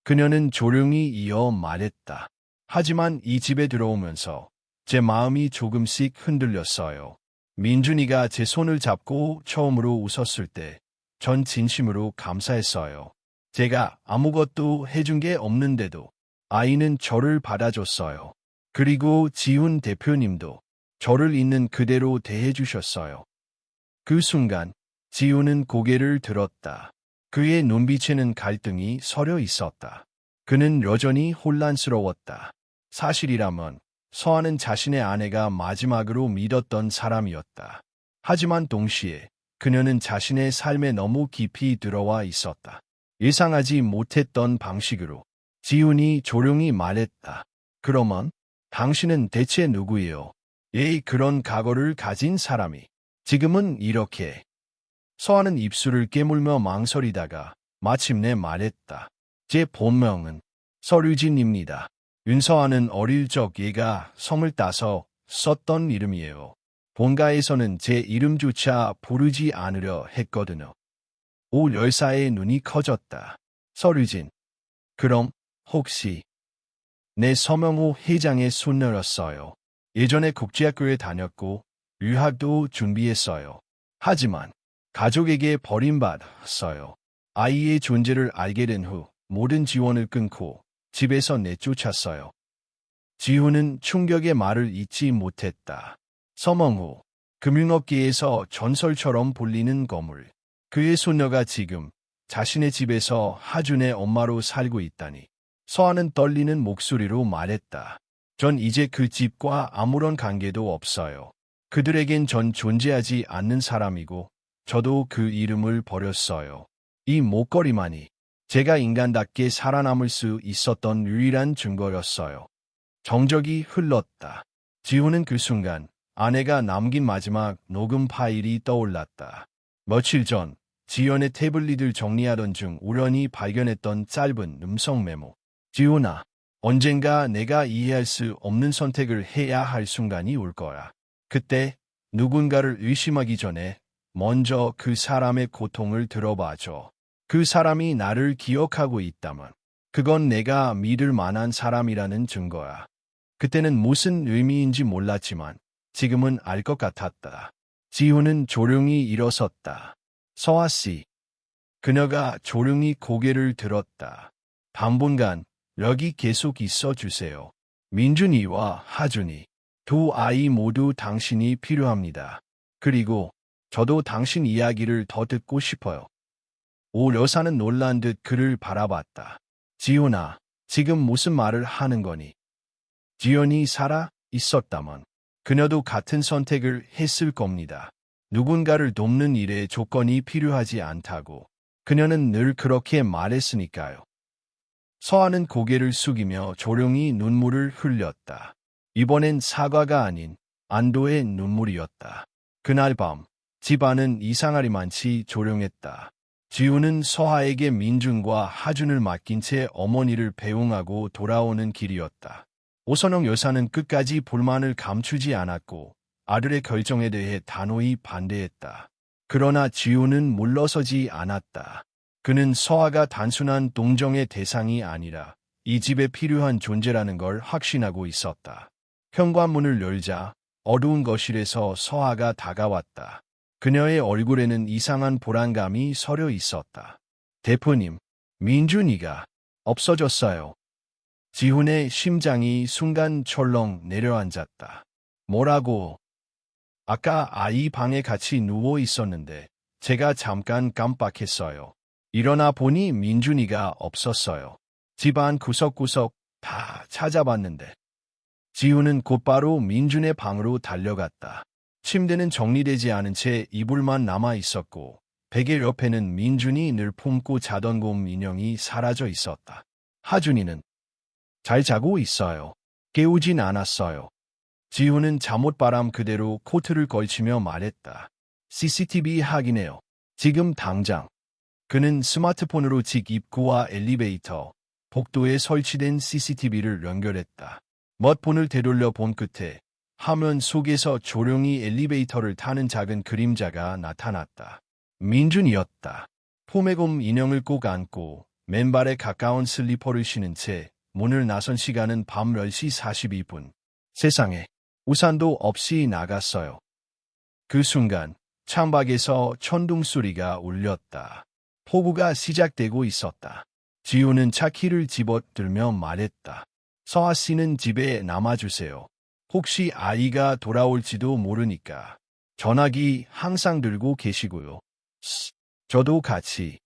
그녀는 조용히 이어 말했다. 하지만 이 집에 들어오면서 제 마음이 조금씩 흔들렸어요. 민준이가 제 손을 잡고 처음으로 웃었을 때 전 진심으로 감사했어요. 제가 아무것도 해준 게 없는데도 아이는 저를 받아줬어요. 그리고 지훈 대표님도 저를 있는 그대로 대해주셨어요. 그 순간 지훈은 고개를 들었다. 그의 눈빛에는 갈등이 서려 있었다. 그는 여전히 혼란스러웠다. 사실이라면 서아는 자신의 아내가 마지막으로 믿었던 사람이었다. 하지만 동시에 그녀는 자신의 삶에 너무 깊이 들어와 있었다. 예상하지 못했던 방식으로 지훈이 조용히 말했다. 그러면 당신은 대체 누구예요? 그런 각오를 가진 사람이 지금은 이렇게. 서아는 입술을 깨물며 망설이다가 마침내 말했다. 제 본명은 서류진입니다. 윤서아는 어릴 적 얘가 성을 따서 썼던 이름이에요. 본가에서는 제 이름조차 부르지 않으려 했거든요. 오 열사의 눈이 커졌다. 서류진. 그럼 혹시 내 서명호 회장의 손녀였어요. 예전에 국제학교에 다녔고 유학도 준비했어요. 하지만 가족에게 버림받았어요. 아이의 존재를 알게 된 후 모든 지원을 끊고 집에서 내쫓았어요. 지훈은 충격의 말을 잊지 못했다. 서명호, 금융업계에서 전설처럼 불리는 거물. 그의 손녀가 지금 자신의 집에서 하준의 엄마로 살고 있다니. 서아는 떨리는 목소리로 말했다. 전 이제 그 집과 아무런 관계도 없어요. 그들에겐 전 존재하지 않는 사람이고 저도 그 이름을 버렸어요. 이 목걸이만이 제가 인간답게 살아남을 수 있었던 유일한 증거였어요. 정적이 흘렀다. 지훈은 그 순간 아내가 남긴 마지막 녹음 파일이 떠올랐다. 며칠 전 지연의 태블릿을 정리하던 중 우연히 발견했던 짧은 음성 메모. 지훈아, 언젠가 내가 이해할 수 없는 선택을 해야 할 순간이 올 거야. 그때 누군가를 의심하기 전에 먼저 그 사람의 고통을 들어봐줘. 그 사람이 나를 기억하고 있다면 그건 내가 믿을 만한 사람이라는 증거야. 그때는 무슨 의미인지 몰랐지만 지금은 알 것 같았다. 지훈은 조용히 일어섰다. 서아 씨. 그녀가 조용히 고개를 들었다. 당분간 여기 계속 있어 주세요. 민준이와 하준이. 두 아이 모두 당신이 필요합니다. 그리고 저도 당신 이야기를 더 듣고 싶어요. 오 여사는 놀란 듯 그를 바라봤다. 지훈아, 지금 무슨 말을 하는 거니? 지연이 살아 있었다면 그녀도 같은 선택을 했을 겁니다. 누군가를 돕는 일에 조건이 필요하지 않다고. 그녀는 늘 그렇게 말했으니까요. 서아는 고개를 숙이며 조용히 눈물을 흘렸다. 이번엔 사과가 아닌 안도의 눈물이었다. 그날 밤 집안은 이상하리만치 조용했다. 지우는 서아에게 민준과 하준을 맡긴 채 어머니를 배웅하고 돌아오는 길이었다. 오선영 여사는 끝까지 불만을 감추지 않았고 아들의 결정에 대해 단호히 반대했다. 그러나 지우는 물러서지 않았다. 그는 서아가 단순한 동정의 대상이 아니라 이 집에 필요한 존재라는 걸 확신하고 있었다. 현관문을 열자 어두운 거실에서 서아가 다가왔다. 그녀의 얼굴에는 이상한 불안감이 서려 있었다. 대표님, 민준이가 없어졌어요. 지훈의 심장이 순간 철렁 내려앉았다. 뭐라고? 아까 아이 방에 같이 누워 있었는데 제가 잠깐 깜빡했어요. 일어나 보니 민준이가 없었어요. 집안 구석구석 다 찾아봤는데. 지훈은 곧바로 민준의 방으로 달려갔다. 침대는 정리되지 않은 채 이불만 남아 있었고 베개 옆에는 민준이 늘 품고 자던 곰 인형이 사라져 있었다. 하준이는 잘 자고 있어요. 깨우진 않았어요. 지훈은 잠옷바람 그대로 코트를 걸치며 말했다. CCTV 확인해요. 지금 당장. 그는 스마트폰으로 집 입구와 엘리베이터, 복도에 설치된 CCTV를 연결했다. 스마트폰을 되돌려 본 끝에 화면 속에서 조용히 엘리베이터를 타는 작은 그림자가 나타났다. 민준이었다. 포메곰 인형을 꼭 안고 맨발에 가까운 슬리퍼를 신은 채 문을 나선 시간은 밤 10시 42분. 세상에 우산도 없이 나갔어요. 그 순간 창밖에서 천둥 소리가 울렸다. 폭우가 시작되고 있었다. 지우는 차키를 집어들며 말했다. 서아 씨는 집에 남아주세요. 혹시 아이가 돌아올지도 모르니까. 전화기 항상 들고 계시고요. 저도 같이.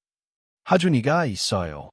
하준이가 있어요.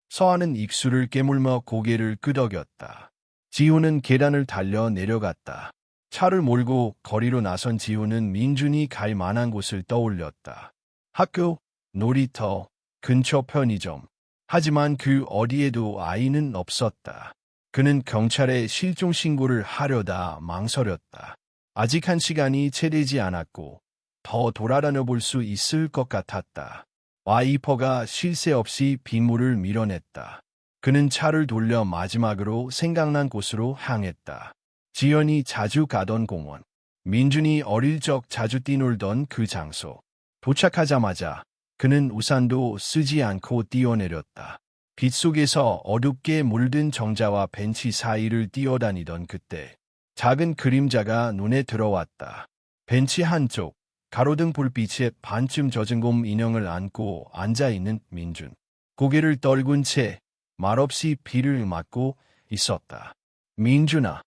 서아는 입술을 깨물며 고개를 끄덕였다. 지훈은 계단을 달려 내려갔다. 차를 몰고 거리로 나선 지훈은 민준이 갈 만한 곳을 떠올렸다. 학교, 놀이터, 근처 편의점. 하지만 그 어디에도 아이는 없었다. 그는 경찰에 실종 신고를 하려다 망설였다. 아직 한 시간이 채 되지 않았고 더 돌아다녀 볼 수 있을 것 같았다. 와이퍼가 쉴 새 없이 빗물을 밀어냈다. 그는 차를 돌려 마지막으로 생각난 곳으로 향했다. 지연이 자주 가던 공원. 민준이 어릴 적 자주 뛰놀던 그 장소. 도착하자마자 그는 우산도 쓰지 않고 뛰어내렸다. 빛 속에서 어둡게 물든 정자와 벤치 사이를 뛰어다니던 그때 작은 그림자가 눈에 들어왔다. 벤치 한쪽, 가로등 불빛에 반쯤 젖은 곰 인형을 안고 앉아있는 민준. 고개를 떨군 채 말없이 비를 맞고 있었다. 민준아.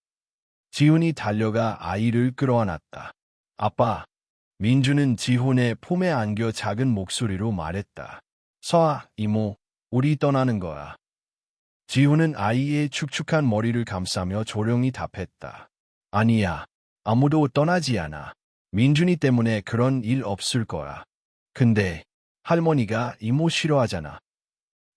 지훈이 달려가 아이를 끌어안았다. 아빠. 민준은 지훈의 품에 안겨 작은 목소리로 말했다. 서아, 이모, 우리 떠나는 거야. 지훈은 아이의 축축한 머리를 감싸며 조용히 답했다. 아니야. 아무도 떠나지 않아. 민준이 때문에 그런 일 없을 거야. 근데 할머니가 이모 싫어하잖아.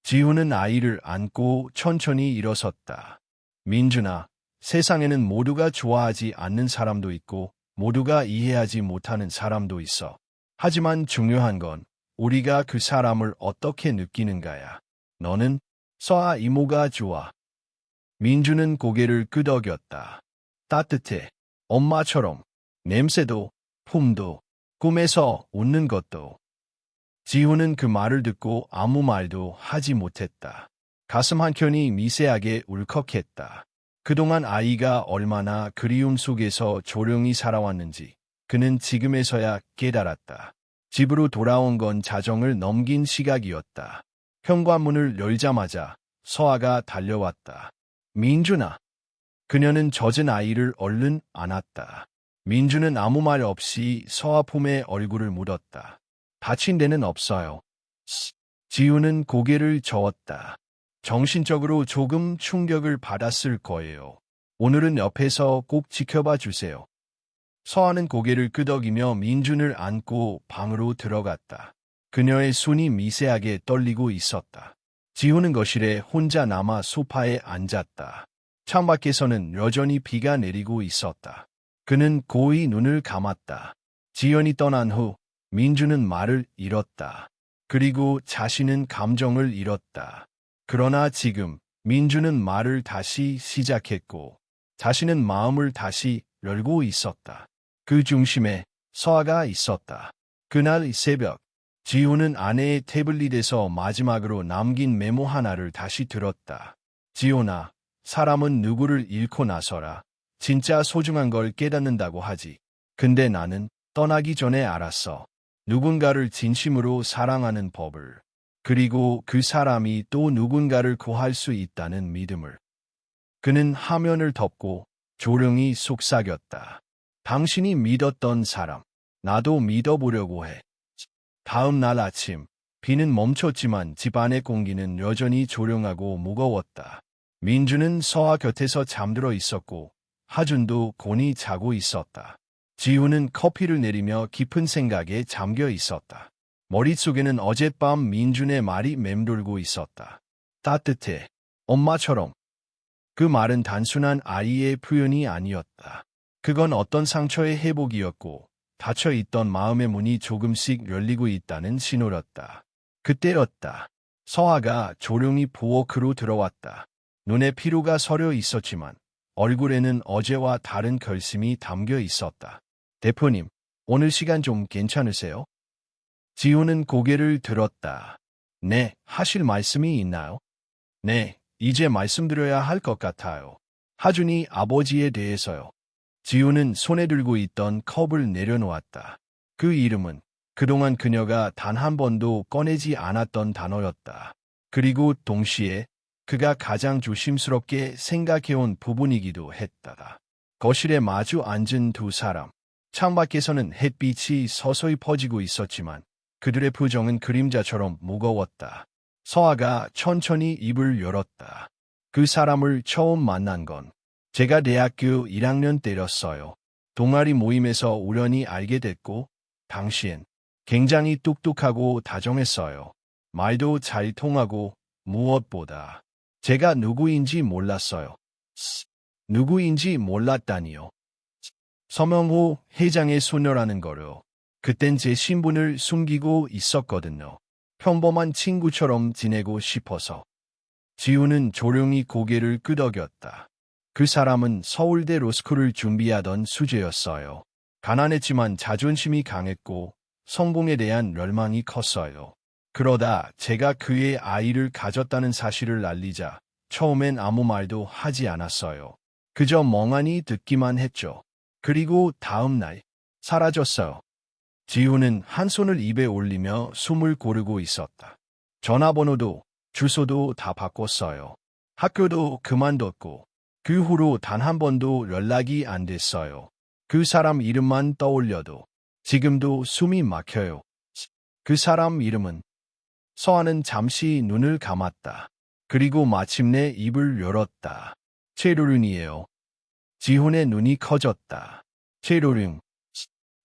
지훈은 아이를 안고 천천히 일어섰다. 민준아, 세상에는 모두가 좋아하지 않는 사람도 있고 모두가 이해하지 못하는 사람도 있어. 하지만 중요한 건 우리가 그 사람을 어떻게 느끼는가야. 너는 서아 이모가 좋아. 민주는 고개를 끄덕였다. 따뜻해. 엄마처럼. 냄새도, 품도, 꿈에서 웃는 것도. 지훈은 그 말을 듣고 아무 말도 하지 못했다. 가슴 한켠이 미세하게 울컥했다. 그동안 아이가 얼마나 그리움 속에서 조용히 살아왔는지 그는 지금에서야 깨달았다. 집으로 돌아온 건 자정을 넘긴 시각이었다. 현관문을 열자마자 서아가 달려왔다. 민준아. 그녀는 젖은 아이를 얼른 안았다. 민준은 아무 말 없이 서아 품에 얼굴을 묻었다. 다친 데는 없어요. 지우는 고개를 저었다. 정신적으로 조금 충격을 받았을 거예요. 오늘은 옆에서 꼭 지켜봐 주세요. 서아는 고개를 끄덕이며 민준을 안고 방으로 들어갔다. 그녀의 손이 미세하게 떨리고 있었다. 지우는 거실에 혼자 남아 소파에 앉았다. 창밖에서는 여전히 비가 내리고 있었다. 그는 고이 눈을 감았다. 지연이 떠난 후 민준은 말을 잃었다. 그리고 자신은 감정을 잃었다. 그러나 지금 민준은 말을 다시 시작했고 자신은 마음을 다시 열고 있었다. 그 중심에 서아가 있었다. 그날 새벽 지호는 아내의 태블릿에서 마지막으로 남긴 메모 하나를 다시 들었다. 지호나, 사람은 누구를 잃고 나서라 진짜 소중한 걸 깨닫는다고 하지. 근데 나는 떠나기 전에 알았어. 누군가를 진심으로 사랑하는 법을. 그리고 그 사람이 또 누군가를 구할 수 있다는 믿음을. 그는 화면을 덮고 조용히 속삭였다. 당신이 믿었던 사람, 나도 믿어보려고 해. 다음 날 아침, 비는 멈췄지만 집안의 공기는 여전히 조용하고 무거웠다. 민주는 서아 곁에서 잠들어 있었고 하준도 곤히 자고 있었다. 지우는 커피를 내리며 깊은 생각에 잠겨 있었다. 머릿속에는 어젯밤 민준의 말이 맴돌고 있었다. 따뜻해. 엄마처럼. 그 말은 단순한 아이의 표현이 아니었다. 그건 어떤 상처의 회복이었고 닫혀있던 마음의 문이 조금씩 열리고 있다는 신호였다. 그때였다. 서아가 조용히 부엌으로 들어왔다. 눈에 피로가 서려 있었지만 얼굴에는 어제와 다른 결심이 담겨 있었다. 대표님, 오늘 시간 좀 괜찮으세요? 지우는 고개를 들었다. 네, 하실 말씀이 있나요? 네, 이제 말씀드려야 할 것 같아요. 하준이 아버지에 대해서요. 지우는 손에 들고 있던 컵을 내려놓았다. 그 이름은 그동안 그녀가 단 한 번도 꺼내지 않았던 단어였다. 그리고 동시에 그가 가장 조심스럽게 생각해온 부분이기도 했다. 거실에 마주 앉은 두 사람. 창밖에서는 햇빛이 서서히 퍼지고 있었지만 그들의 표정은 그림자처럼 무거웠다. 서아가 천천히 입을 열었다. 그 사람을 처음 만난 건 제가 대학교 1학년 때였어요. 동아리 모임에서 우연히 알게 됐고 당시엔 굉장히 똑똑하고 다정했어요. 말도 잘 통하고 무엇보다 제가 누구인지 몰랐어요. 누구인지 몰랐다니요. 서명호 회장의 소녀라는 거요. 그땐 제 신분을 숨기고 있었거든요. 평범한 친구처럼 지내고 싶어서. 지우는 조용히 고개를 끄덕였다. 그 사람은 서울대 로스쿨을 준비하던 수재였어요. 가난했지만 자존심이 강했고 성공에 대한 열망이 컸어요. 그러다 제가 그의 아이를 가졌다는 사실을 알리자 처음엔 아무 말도 하지 않았어요. 그저 멍하니 듣기만 했죠. 그리고 다음 날 사라졌어요. 지우는 한 손을 입에 올리며 숨을 고르고 있었다. 전화번호도 주소도 다 바꿨어요. 학교도 그만뒀고 그 후로 단 한 번도 연락이 안 됐어요. 그 사람 이름만 떠올려도 지금도 숨이 막혀요. 그 사람 이름은 서아는 잠시 눈을 감았다. 그리고 마침내 입을 열었다. 최로륜이에요. 지훈의 눈이 커졌다. 최로륜.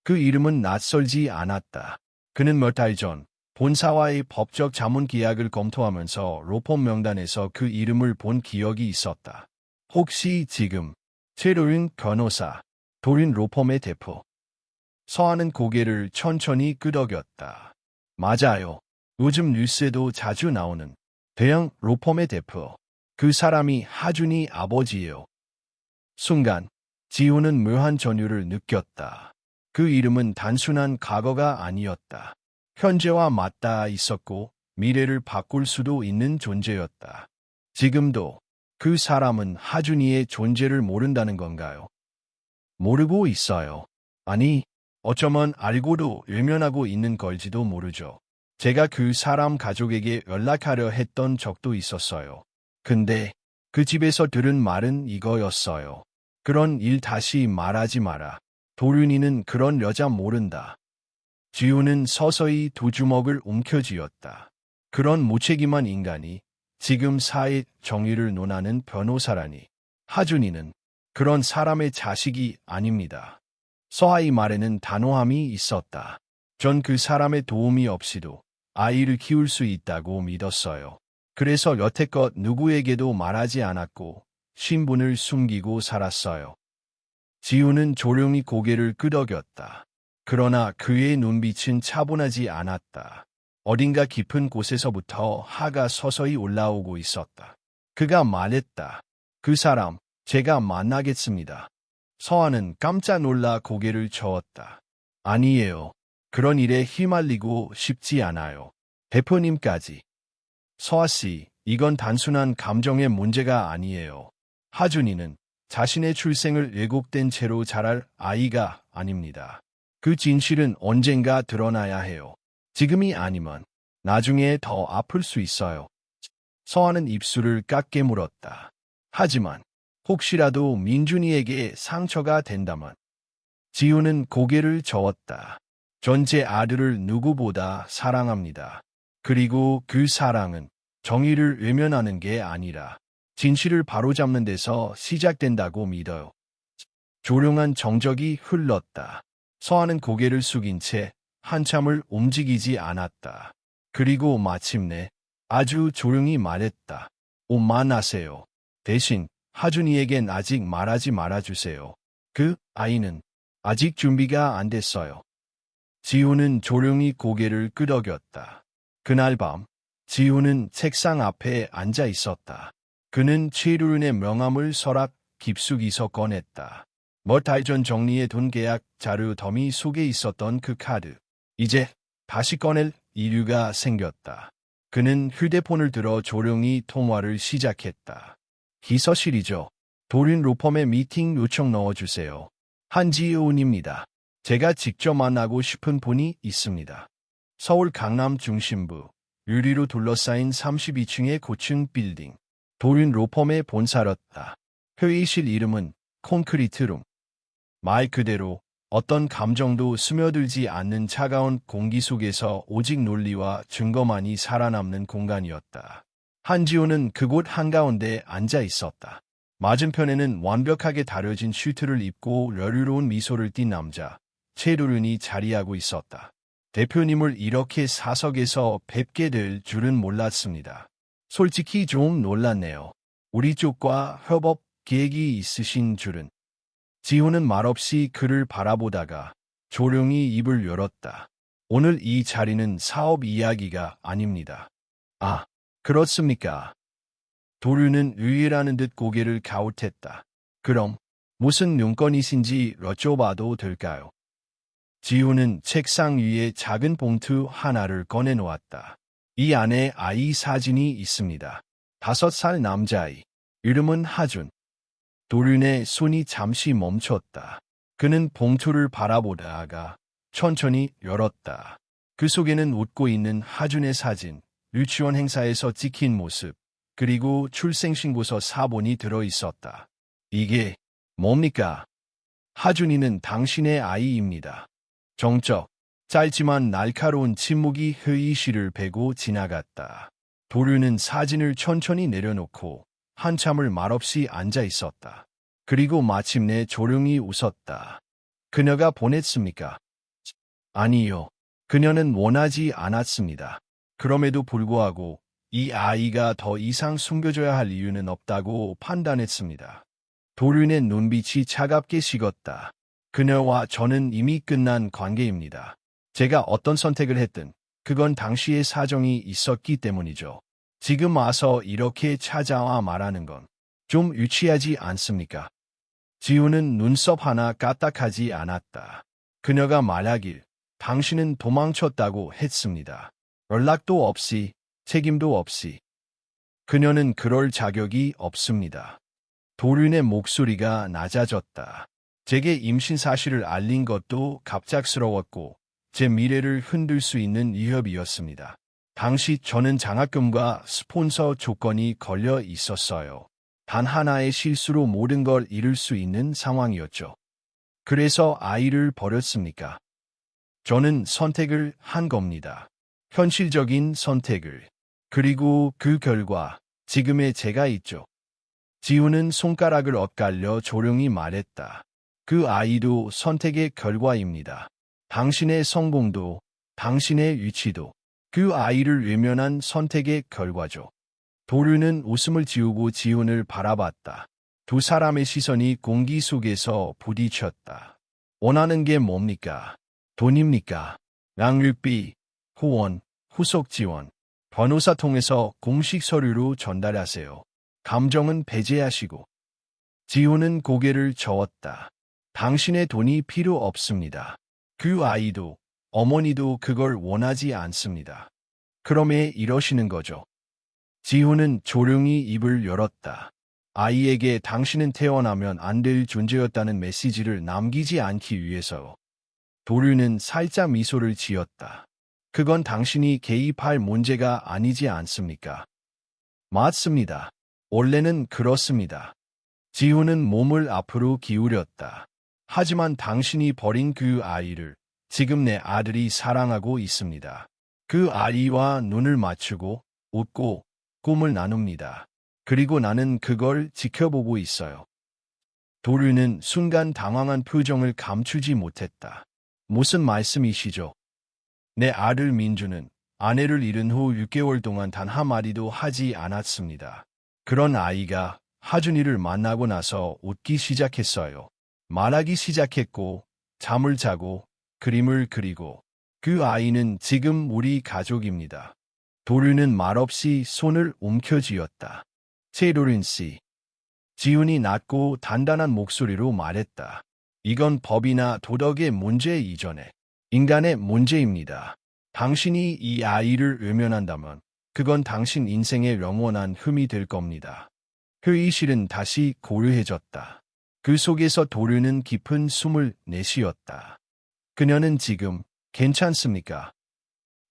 그 이름은 낯설지 않았다. 그는 몇 달 전 본사와의 법적 자문 계약을 검토하면서 로펌 명단에서 그 이름을 본 기억이 있었다. 혹시 지금 최로륜 변호사 도린 로펌의 대표. 서한은 고개를 천천히 끄덕였다. 맞아요. 요즘 뉴스에도 자주 나오는 대형 로펌의 대표. 그 사람이 하준이 아버지예요. 순간 지훈은 묘한 전율을 느꼈다. 그 이름은 단순한 과거가 아니었다. 현재와 맞닿아 있었고 미래를 바꿀 수도 있는 존재였다. 지금도 그 사람은 하준이의 존재를 모른다는 건가요? 모르고 있어요. 아니, 어쩌면 알고도 외면하고 있는 걸지도 모르죠. 제가 그 사람 가족에게 연락하려 했던 적도 있었어요. 근데 그 집에서 들은 말은 이거였어요. 그런 일 다시 말하지 마라. 도륜이는 그런 여자 모른다. 지우는 서서히 두 주먹을 움켜쥐었다. 그런 무책임한 인간이 지금 사회 정의를 논하는 변호사라니. 하준이는 그런 사람의 자식이 아닙니다. 서하의 말에는 단호함이 있었다. 전 그 사람의 도움이 없이도 아이를 키울 수 있다고 믿었어요. 그래서 여태껏 누구에게도 말하지 않았고 신분을 숨기고 살았어요. 지우는 조용히 고개를 끄덕였다. 그러나 그의 눈빛은 차분하지 않았다. 어딘가 깊은 곳에서부터 화가 서서히 올라오고 있었다. 그가 말했다. 그 사람, 제가 만나겠습니다. 서한은 깜짝 놀라 고개를 저었다. 아니에요. 그런 일에 휘말리고 싶지 않아요. 대표님까지. 서아씨, 이건 단순한 감정의 문제가 아니에요. 하준이는 자신의 출생을 왜곡된 채로 자랄 아이가 아닙니다. 그 진실은 언젠가 드러나야 해요. 지금이 아니면 나중에 더 아플 수 있어요. 서한은 입술을 깎게 물었다. 하지만 혹시라도 민준이에게 상처가 된다면. 지우는 고개를 저었다. 전제 아들을 누구보다 사랑합니다. 그리고 그 사랑은 정의를 외면하는 게 아니라 진실을 바로잡는 데서 시작된다고 믿어요. 조용한 정적이 흘렀다. 서한은 고개를 숙인 채 한참을 움직이지 않았다. 그리고 마침내 아주 조용히 말했다. 오만하세요. 대신 하준이에겐 아직 말하지 말아주세요. 그 아이는 아직 준비가 안 됐어요. 지우는 조용히 고개를 끄덕였다. 그날 밤 지우는 책상 앞에 앉아 있었다. 그는 최루른의 명함을 서랍 깊숙이서 꺼냈다. 몇 달 전 정리해둔 계약 자료 더미 속에 있었던 그 카드. 이제 다시 꺼낼 이유가 생겼다. 그는 휴대폰을 들어 조용히 통화를 시작했다. 비서실이죠. 도린 로펌의 미팅 요청 넣어주세요. 한지훈입니다. 제가 직접 만나고 싶은 분이 있습니다. 서울 강남 중심부, 유리로 둘러싸인 32층의 고층 빌딩. 도린 로펌의 본사였다. 회의실 이름은 콘크리트룸. 말 그대로 어떤 감정도 스며들지 않는 차가운 공기 속에서 오직 논리와 증거만이 살아남는 공간이었다. 한지호는 그곳 한가운데 앉아 있었다. 맞은편에는 완벽하게 다려진 슈트를 입고 여유로운 미소를 띤 남자, 최루른이 자리하고 있었다. 대표님을 이렇게 사석에서 뵙게 될 줄은 몰랐습니다. 솔직히 좀 놀랐네요. 우리 쪽과 협업 계획이 있으신 줄은. 지호는 말없이 그를 바라보다가 조용히 입을 열었다. 오늘 이 자리는 사업 이야기가 아닙니다. 아, 그렇습니까? 도류는 유일하는 듯 고개를 갸웃했다. 그럼 무슨 용건이신지 여쭤봐도 될까요? 지우는 책상 위에 작은 봉투 하나를 꺼내놓았다. 이 안에 아이 사진이 있습니다. 5살 남자아이. 이름은 하준. 도륜의 손이 잠시 멈췄다. 그는 봉투를 바라보다가 천천히 열었다. 그 속에는 웃고 있는 하준의 사진, 유치원 행사에서 찍힌 모습, 그리고 출생신고서 사본이 들어있었다. 이게 뭡니까? 하준이는 당신의 아이입니다. 정적, 짧지만 날카로운 침묵이 회의실을 베고 지나갔다. 도류는 사진을 천천히 내려놓고 한참을 말없이 앉아 있었다. 그리고 마침내 조용히 웃었다. 그녀가 보냈습니까? 아니요. 그녀는 원하지 않았습니다. 그럼에도 불구하고 이 아이가 더 이상 숨겨줘야 할 이유는 없다고 판단했습니다. 도륜의 눈빛이 차갑게 식었다. 그녀와 저는 이미 끝난 관계입니다. 제가 어떤 선택을 했든 그건 당시의 사정이 있었기 때문이죠. 지금 와서 이렇게 찾아와 말하는 건 좀 유치하지 않습니까? 지우는 눈썹 하나 까딱하지 않았다. 그녀가 말하길 당신은 도망쳤다고 했습니다. 연락도 없이, 책임도 없이. 그녀는 그럴 자격이 없습니다. 도륜의 목소리가 낮아졌다. 제게 임신 사실을 알린 것도 갑작스러웠고 제 미래를 흔들 수 있는 위협이었습니다. 당시 저는 장학금과 스폰서 조건이 걸려 있었어요. 단 하나의 실수로 모든 걸 잃을 수 있는 상황이었죠. 그래서 아이를 버렸습니까? 저는 선택을 한 겁니다. 현실적인 선택을. 그리고 그 결과, 지금의 제가 있죠. 지우는 손가락을 엇갈려 조용히 말했다. 그 아이도 선택의 결과입니다. 당신의 성공도, 당신의 위치도 그 아이를 외면한 선택의 결과죠. 도류는 웃음을 지우고 지훈을 바라봤다. 두 사람의 시선이 공기 속에서 부딪혔다. 원하는 게 뭡니까? 돈입니까? 양육비, 후원, 후속 지원, 변호사 통해서 공식 서류로 전달하세요. 감정은 배제하시고. 지훈은 고개를 저었다. 당신의 돈이 필요 없습니다. 그 아이도, 어머니도 그걸 원하지 않습니다. 그럼 왜 이러시는 거죠? 지훈은 조용히 입을 열었다. 아이에게 당신은 태어나면 안 될 존재였다는 메시지를 남기지 않기 위해서. 도류는 살짝 미소를 지었다. 그건 당신이 개입할 문제가 아니지 않습니까? 맞습니다. 원래는 그렇습니다. 지훈은 몸을 앞으로 기울였다. 하지만 당신이 버린 그 아이를 지금 내 아들이 사랑하고 있습니다. 그 아이와 눈을 맞추고 웃고 꿈을 나눕니다. 그리고 나는 그걸 지켜보고 있어요. 도류는 순간 당황한 표정을 감추지 못했다. 무슨 말씀이시죠? 내 아들 민주는 아내를 잃은 후 6개월 동안 단 한마디도 하지 않았습니다. 그런 아이가 하준이를 만나고 나서 웃기 시작했어요. 말하기 시작했고, 잠을 자고, 그림을 그리고. 그 아이는 지금 우리 가족입니다. 도류는 말없이 손을 움켜쥐었다. 최도륜 씨. 지훈이 낮고 단단한 목소리로 말했다. 이건 법이나 도덕의 문제 이전에 인간의 문제입니다. 당신이 이 아이를 외면한다면 그건 당신 인생의 영원한 흠이 될 겁니다. 회의실은 다시 고요해졌다. 그 속에서 도류는 깊은 숨을 내쉬었다. 그녀는 지금 괜찮습니까?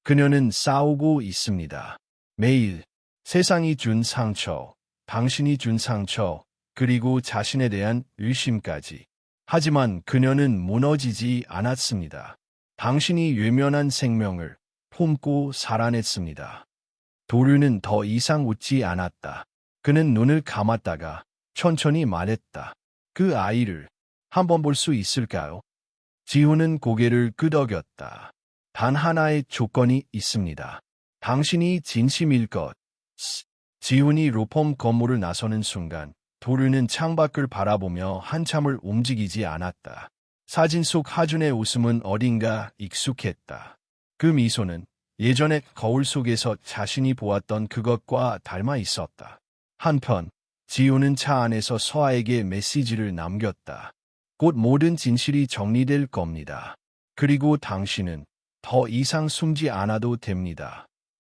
그녀는 싸우고 있습니다. 매일 세상이 준 상처, 당신이 준 상처, 그리고 자신에 대한 의심까지. 하지만 그녀는 무너지지 않았습니다. 당신이 외면한 생명을 품고 살아냈습니다. 도류는 더 이상 웃지 않았다. 그는 눈을 감았다가 천천히 말했다. 그 아이를 한번 볼 수 있을까요? 지훈은 고개를 끄덕였다. 단 하나의 조건이 있습니다. 당신이 진심일 것. 지훈이 로펌 건물을 나서는 순간 도류는 창밖을 바라보며 한참을 움직이지 않았다. 사진 속 하준의 웃음은 어딘가 익숙했다. 그 미소는 예전에 거울 속에서 자신이 보았던 그것과 닮아 있었다. 한편 지훈은 차 안에서 서아에게 메시지를 남겼다. 곧 모든 진실이 정리될 겁니다. 그리고 당신은 더 이상 숨지 않아도 됩니다.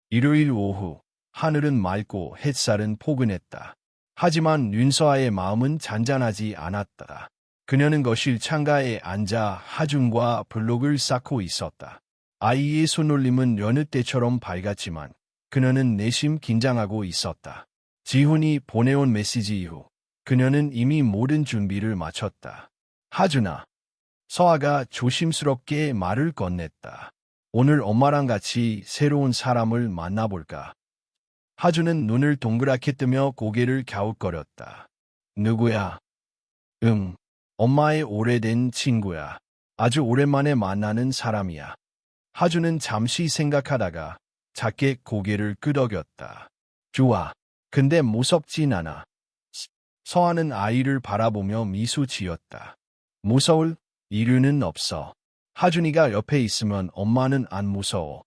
일요일 오후, 하늘은 맑고 햇살은 포근했다. 하지만 윤서아의 마음은 잔잔하지 않았다. 그녀는 거실 창가에 앉아 하준과 블록을 쌓고 있었다. 아이의 손놀림은 여느 때처럼 밝았지만 그녀는 내심 긴장하고 있었다. 지훈이 보내온 메시지 이후 그녀는 이미 모든 준비를 마쳤다. 하준아. 서아가 조심스럽게 말을 건넸다. 오늘 엄마랑 같이 새로운 사람을 만나볼까? 하준은 눈을 동그랗게 뜨며 고개를 갸웃거렸다. 누구야? 엄마의 오래된 친구야. 아주 오랜만에 만나는 사람이야. 하준은 잠시 생각하다가 작게 고개를 끄덕였다. 좋아. 근데 무섭진 않아. 서아는 아이를 바라보며 미소 지었다. 무서울 이유는 없어. 하준이가 옆에 있으면 엄마는 안 무서워.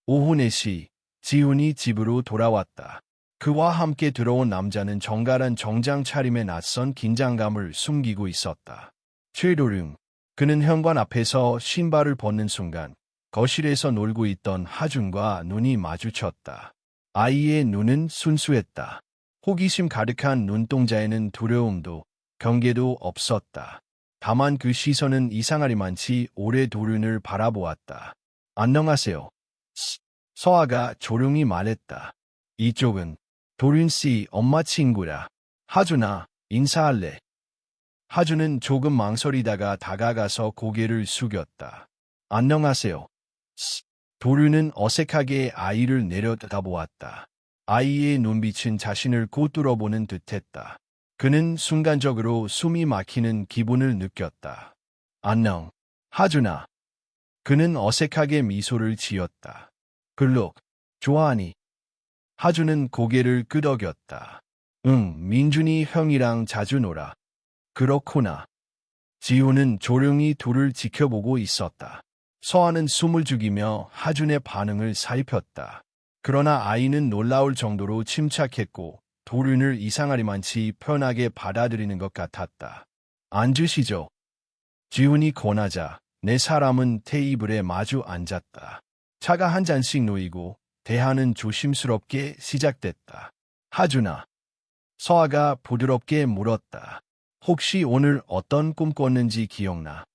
오후 4시, 지훈이 집으로 돌아왔다. 그와 함께 들어온 남자는 정갈한 정장 차림에 낯선 긴장감을 숨기고 있었다. 최도룡. 그는 현관 앞에서 신발을 벗는 순간 거실에서 놀고 있던 하준과 눈이 마주쳤다. 아이의 눈은 순수했다. 호기심 가득한 눈동자에는 두려움도 경계도 없었다. 다만 그 시선은 이상하리만치 오래 도륜을 바라보았다. 안녕하세요. 서아가 조용히 말했다. 이쪽은 도륜씨 엄마 친구라. 하준아, 인사할래. 하준은 조금 망설이다가 다가가서 고개를 숙였다. 안녕하세요. 도륜은 어색하게 아이를 내려다보았다. 아이의 눈빛은 자신을 곧 뚫어보는 듯했다. 그는 순간적으로 숨이 막히는 기분을 느꼈다. 안녕, 하준아. 그는 어색하게 미소를 지었다. 글록, 좋아하니? 하준은 고개를 끄덕였다. 응, 민준이 형이랑 자주 놀아. 그렇구나. 지훈은 조용히 둘을 지켜보고 있었다. 서아는 숨을 죽이며 하준의 반응을 살폈다. 그러나 아이는 놀라울 정도로 침착했고 도륜을 이상하리만치 편하게 받아들이는 것 같았다. 앉으시죠. 지훈이 권하자 네 사람은 테이블에 마주 앉았다. 차가 한 잔씩 놓이고 대화는 조심스럽게 시작됐다. 하준아. 서아가 부드럽게 물었다. 혹시 오늘 어떤 꿈 꿨는지 기억나?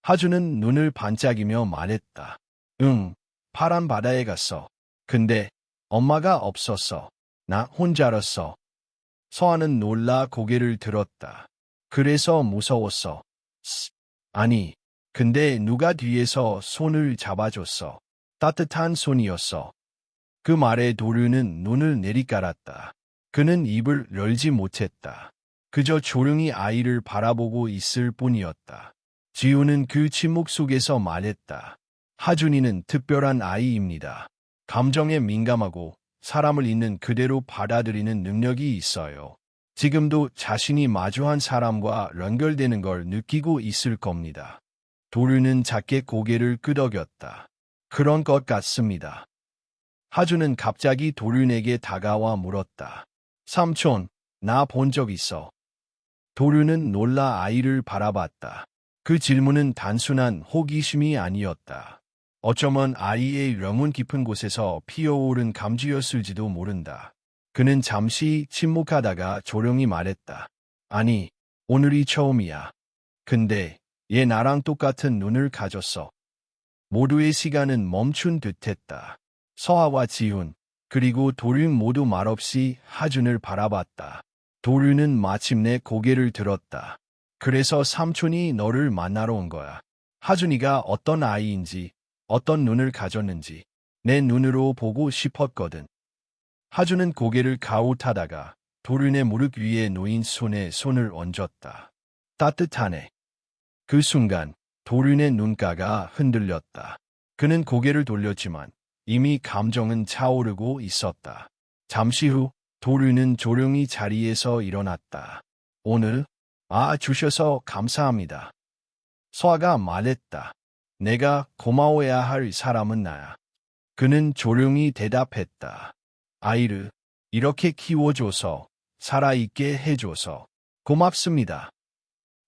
하준은 눈을 반짝이며 말했다. 응, 파란 바다에 갔어. 근데 엄마가 없었어. 나 혼자였어. 서아는 놀라 고개를 들었다. 그래서 무서웠어. 아니, 근데 누가 뒤에서 손을 잡아줬어. 따뜻한 손이었어. 그 말에 도류는 눈을 내리깔았다. 그는 입을 열지 못했다. 그저 조용히 아이를 바라보고 있을 뿐이었다. 지우는 그 침묵 속에서 말했다. 하준이는 특별한 아이입니다. 감정에 민감하고 사람을 있는 그대로 받아들이는 능력이 있어요. 지금도 자신이 마주한 사람과 연결되는 걸 느끼고 있을 겁니다. 도류는 작게 고개를 끄덕였다. 그런 것 같습니다. 하준은 갑자기 도륜에게 다가와 물었다. 삼촌, 나 본 적 있어. 도륜은 놀라 아이를 바라봤다. 그 질문은 단순한 호기심이 아니었다. 어쩌면 아이의 영혼 깊은 곳에서 피어오른 감지였을지도 모른다. 그는 잠시 침묵하다가 조용히 말했다. 아니, 오늘이 처음이야. 근데 얘 나랑 똑같은 눈을 가졌어. 모두의 시간은 멈춘 듯했다. 서아와 지훈, 그리고 도륜 모두 말없이 하준을 바라봤다. 도륜은 마침내 고개를 들었다. 그래서 삼촌이 너를 만나러 온 거야. 하준이가 어떤 아이인지, 어떤 눈을 가졌는지 내 눈으로 보고 싶었거든. 하준은 고개를 가웃하다가 도륜의 무릎 위에 놓인 손에 손을 얹었다. 따뜻하네. 그 순간 도륜의 눈가가 흔들렸다. 그는 고개를 돌렸지만 이미 감정은 차오르고 있었다. 잠시 후 도륜은 조용히 자리에서 일어났다. 오늘 주셔서 감사합니다. 서아가 말했다. 내가 고마워야 할 사람은 나야. 그는 조용히 대답했다. 아이를 이렇게 키워줘서 살아있게 해줘서 고맙습니다.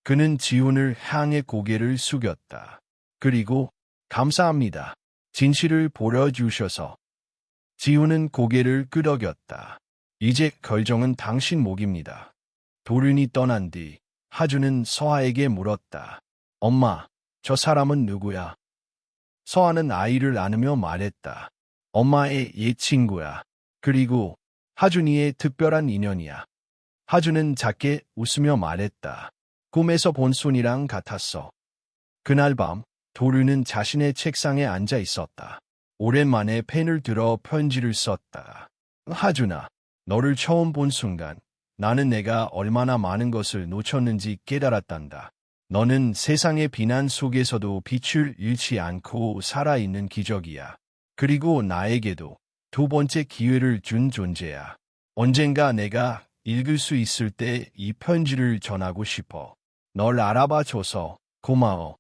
그는 지훈을 향해 고개를 숙였다. 그리고 감사합니다. 진실을 보여주셔서. 지훈은 고개를 끄덕였다. 이제 결정은 당신 몫입니다. 도륜이 떠난 뒤 하준은 서아에게 물었다. 엄마, 저 사람은 누구야? 서아는 아이를 안으며 말했다. 엄마의 옛 친구야. 그리고 하준이의 특별한 인연이야. 하준은 작게 웃으며 말했다. 꿈에서 본 손이랑 같았어. 그날 밤 도륜은 자신의 책상에 앉아 있었다. 오랜만에 펜을 들어 편지를 썼다. 하준아, 너를 처음 본 순간 나는 내가 얼마나 많은 것을 놓쳤는지 깨달았단다. 너는 세상의 비난 속에서도 빛을 잃지 않고 살아있는 기적이야. 그리고 나에게도 두 번째 기회를 준 존재야. 언젠가 내가 읽을 수 있을 때 이 편지를 전하고 싶어. 널 알아봐 줘서 고마워.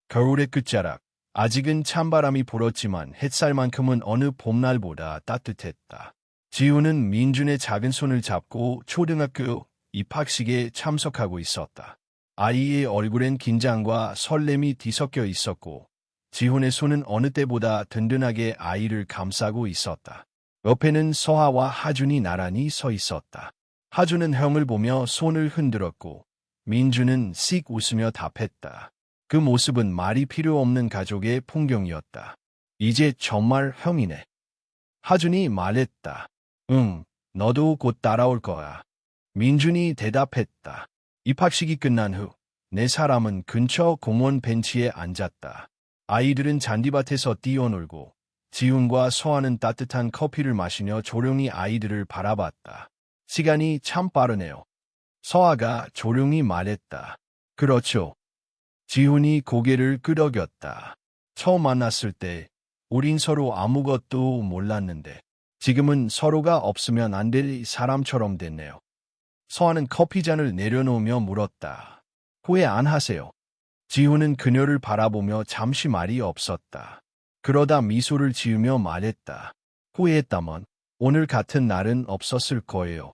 겨울의 끝자락. 아직은 찬바람이 불었지만 햇살만큼은 어느 봄날보다 따뜻했다. 지우는 민준의 작은 손을 잡고 초등학교 입학식에 참석하고 있었다. 아이의 얼굴엔 긴장과 설렘이 뒤섞여 있었고 지훈의 손은 어느 때보다 든든하게 아이를 감싸고 있었다. 옆에는 서아와 하준이 나란히 서 있었다. 하준은 형을 보며 손을 흔들었고 민준은 씩 웃으며 답했다. 그 모습은 말이 필요 없는 가족의 풍경이었다. 이제 정말 형이네. 하준이 말했다. 응, 너도 곧 따라올 거야. 민준이 대답했다. 입학식이 끝난 후 네 사람은 근처 공원 벤치에 앉았다. 아이들은 잔디밭에서 뛰어놀고 지훈과 서아는 따뜻한 커피를 마시며 조용히 아이들을 바라봤다. 시간이 참 빠르네요. 서아가 조용히 말했다. 그렇죠. 지훈이 고개를 끄덕였다. 처음 만났을 때 우린 서로 아무것도 몰랐는데 지금은 서로가 없으면 안 될 사람처럼 됐네요. 서아는 커피잔을 내려놓으며 물었다. 후회 안 하세요? 지훈은 그녀를 바라보며 잠시 말이 없었다. 그러다 미소를 지으며 말했다. 후회했다면 오늘 같은 날은 없었을 거예요.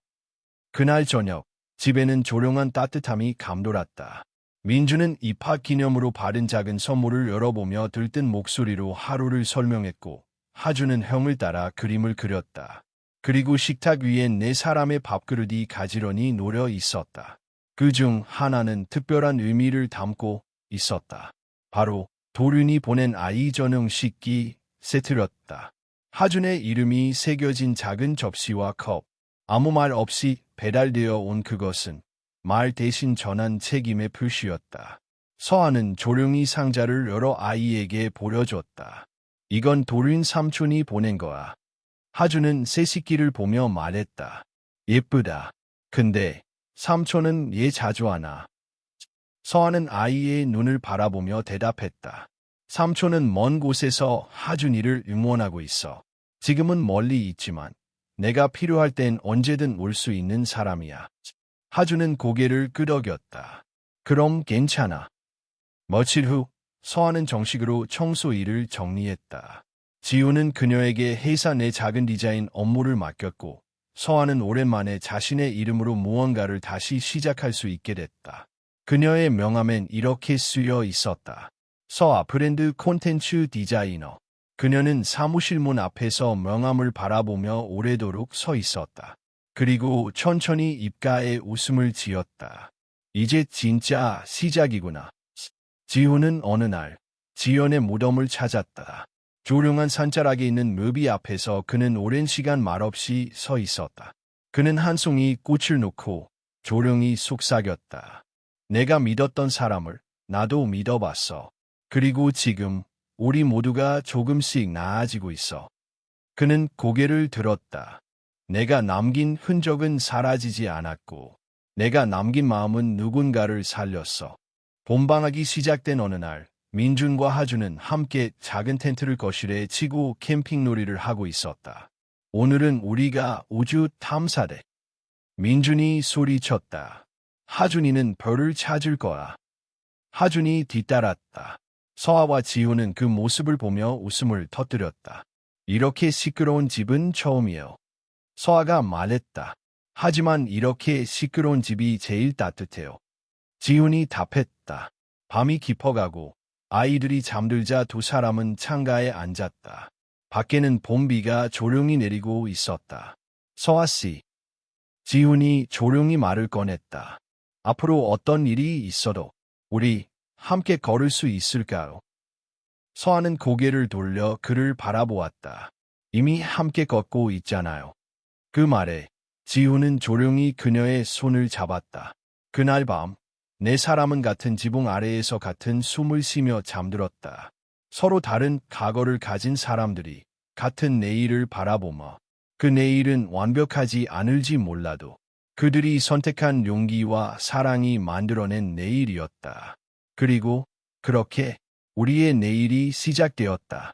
그날 저녁, 집에는 조용한 따뜻함이 감돌았다. 민주는 입학 기념으로 받은 작은 선물을 열어보며 들뜬 목소리로 하루를 설명했고 하준은 형을 따라 그림을 그렸다. 그리고 식탁 위엔 네 사람의 밥그릇이 가지런히 놓여 있었다. 그중 하나는 특별한 의미를 담고 있었다. 바로 도륜이 보낸 아이 전용 식기 세트였다. 하준의 이름이 새겨진 작은 접시와 컵. 아무 말 없이 배달되어 온 그것은 말 대신 전한 책임의 표시였다. 서아는 조용히 상자를 열어 아이에게 보여줬다. 이건 도륜 삼촌이 보낸 거야. 하준은 새 식기를 보며 말했다. 예쁘다. 근데 삼촌은 얘 자주 하나? 서아는 아이의 눈을 바라보며 대답했다. 삼촌은 먼 곳에서 하준이를 응원하고 있어. 지금은 멀리 있지만 내가 필요할 땐 언제든 올 수 있는 사람이야. 하준은 고개를 끄덕였다. 그럼 괜찮아. 며칠 후 서아는 정식으로 청소 일을 정리했다. 지우는 그녀에게 회사 내 작은 디자인 업무를 맡겼고 서아는 오랜만에 자신의 이름으로 무언가를 다시 시작할 수 있게 됐다. 그녀의 명함엔 이렇게 쓰여 있었다. 서아 브랜드 콘텐츠 디자이너. 그녀는 사무실 문 앞에서 명함을 바라보며 오래도록 서 있었다. 그리고 천천히 입가에 웃음을 지었다. 이제 진짜 시작이구나. 지훈은 어느 날 지연의 무덤을 찾았다. 조용한 산자락에 있는 묘비 앞에서 그는 오랜 시간 말없이 서 있었다. 그는 한 송이 꽃을 놓고 조용히 속삭였다. 내가 믿었던 사람을 나도 믿어봤어. 그리고 지금 우리 모두가 조금씩 나아지고 있어. 그는 고개를 들었다. 내가 남긴 흔적은 사라지지 않았고 내가 남긴 마음은 누군가를 살렸어. 봄방학이 시작된 어느 날 민준과 하준은 함께 작은 텐트를 거실에 치고 캠핑놀이를 하고 있었다. 오늘은 우리가 우주 탐사대. 민준이 소리쳤다. 하준이는 별을 찾을 거야. 하준이 뒤따랐다. 서아와 지우는 그 모습을 보며 웃음을 터뜨렸다. 이렇게 시끄러운 집은 처음이에요. 서아가 말했다. 하지만 이렇게 시끄러운 집이 제일 따뜻해요. 지훈이 답했다. 밤이 깊어가고 아이들이 잠들자 두 사람은 창가에 앉았다. 밖에는 봄비가 조용히 내리고 있었다. 서아씨. 지훈이 조용히 말을 꺼냈다. 앞으로 어떤 일이 있어도 우리 함께 걸을 수 있을까요? 서아는 고개를 돌려 그를 바라보았다. 이미 함께 걷고 있잖아요. 그 말에 지훈은 조용히 그녀의 손을 잡았다. 그날 밤 네 사람은 같은 지붕 아래에서 같은 숨을 쉬며 잠들었다. 서로 다른 과거를 가진 사람들이 같은 내일을 바라보며 그 내일은 완벽하지 않을지 몰라도 그들이 선택한 용기와 사랑이 만들어낸 내일이었다. 그리고 그렇게 우리의 내일이 시작되었다.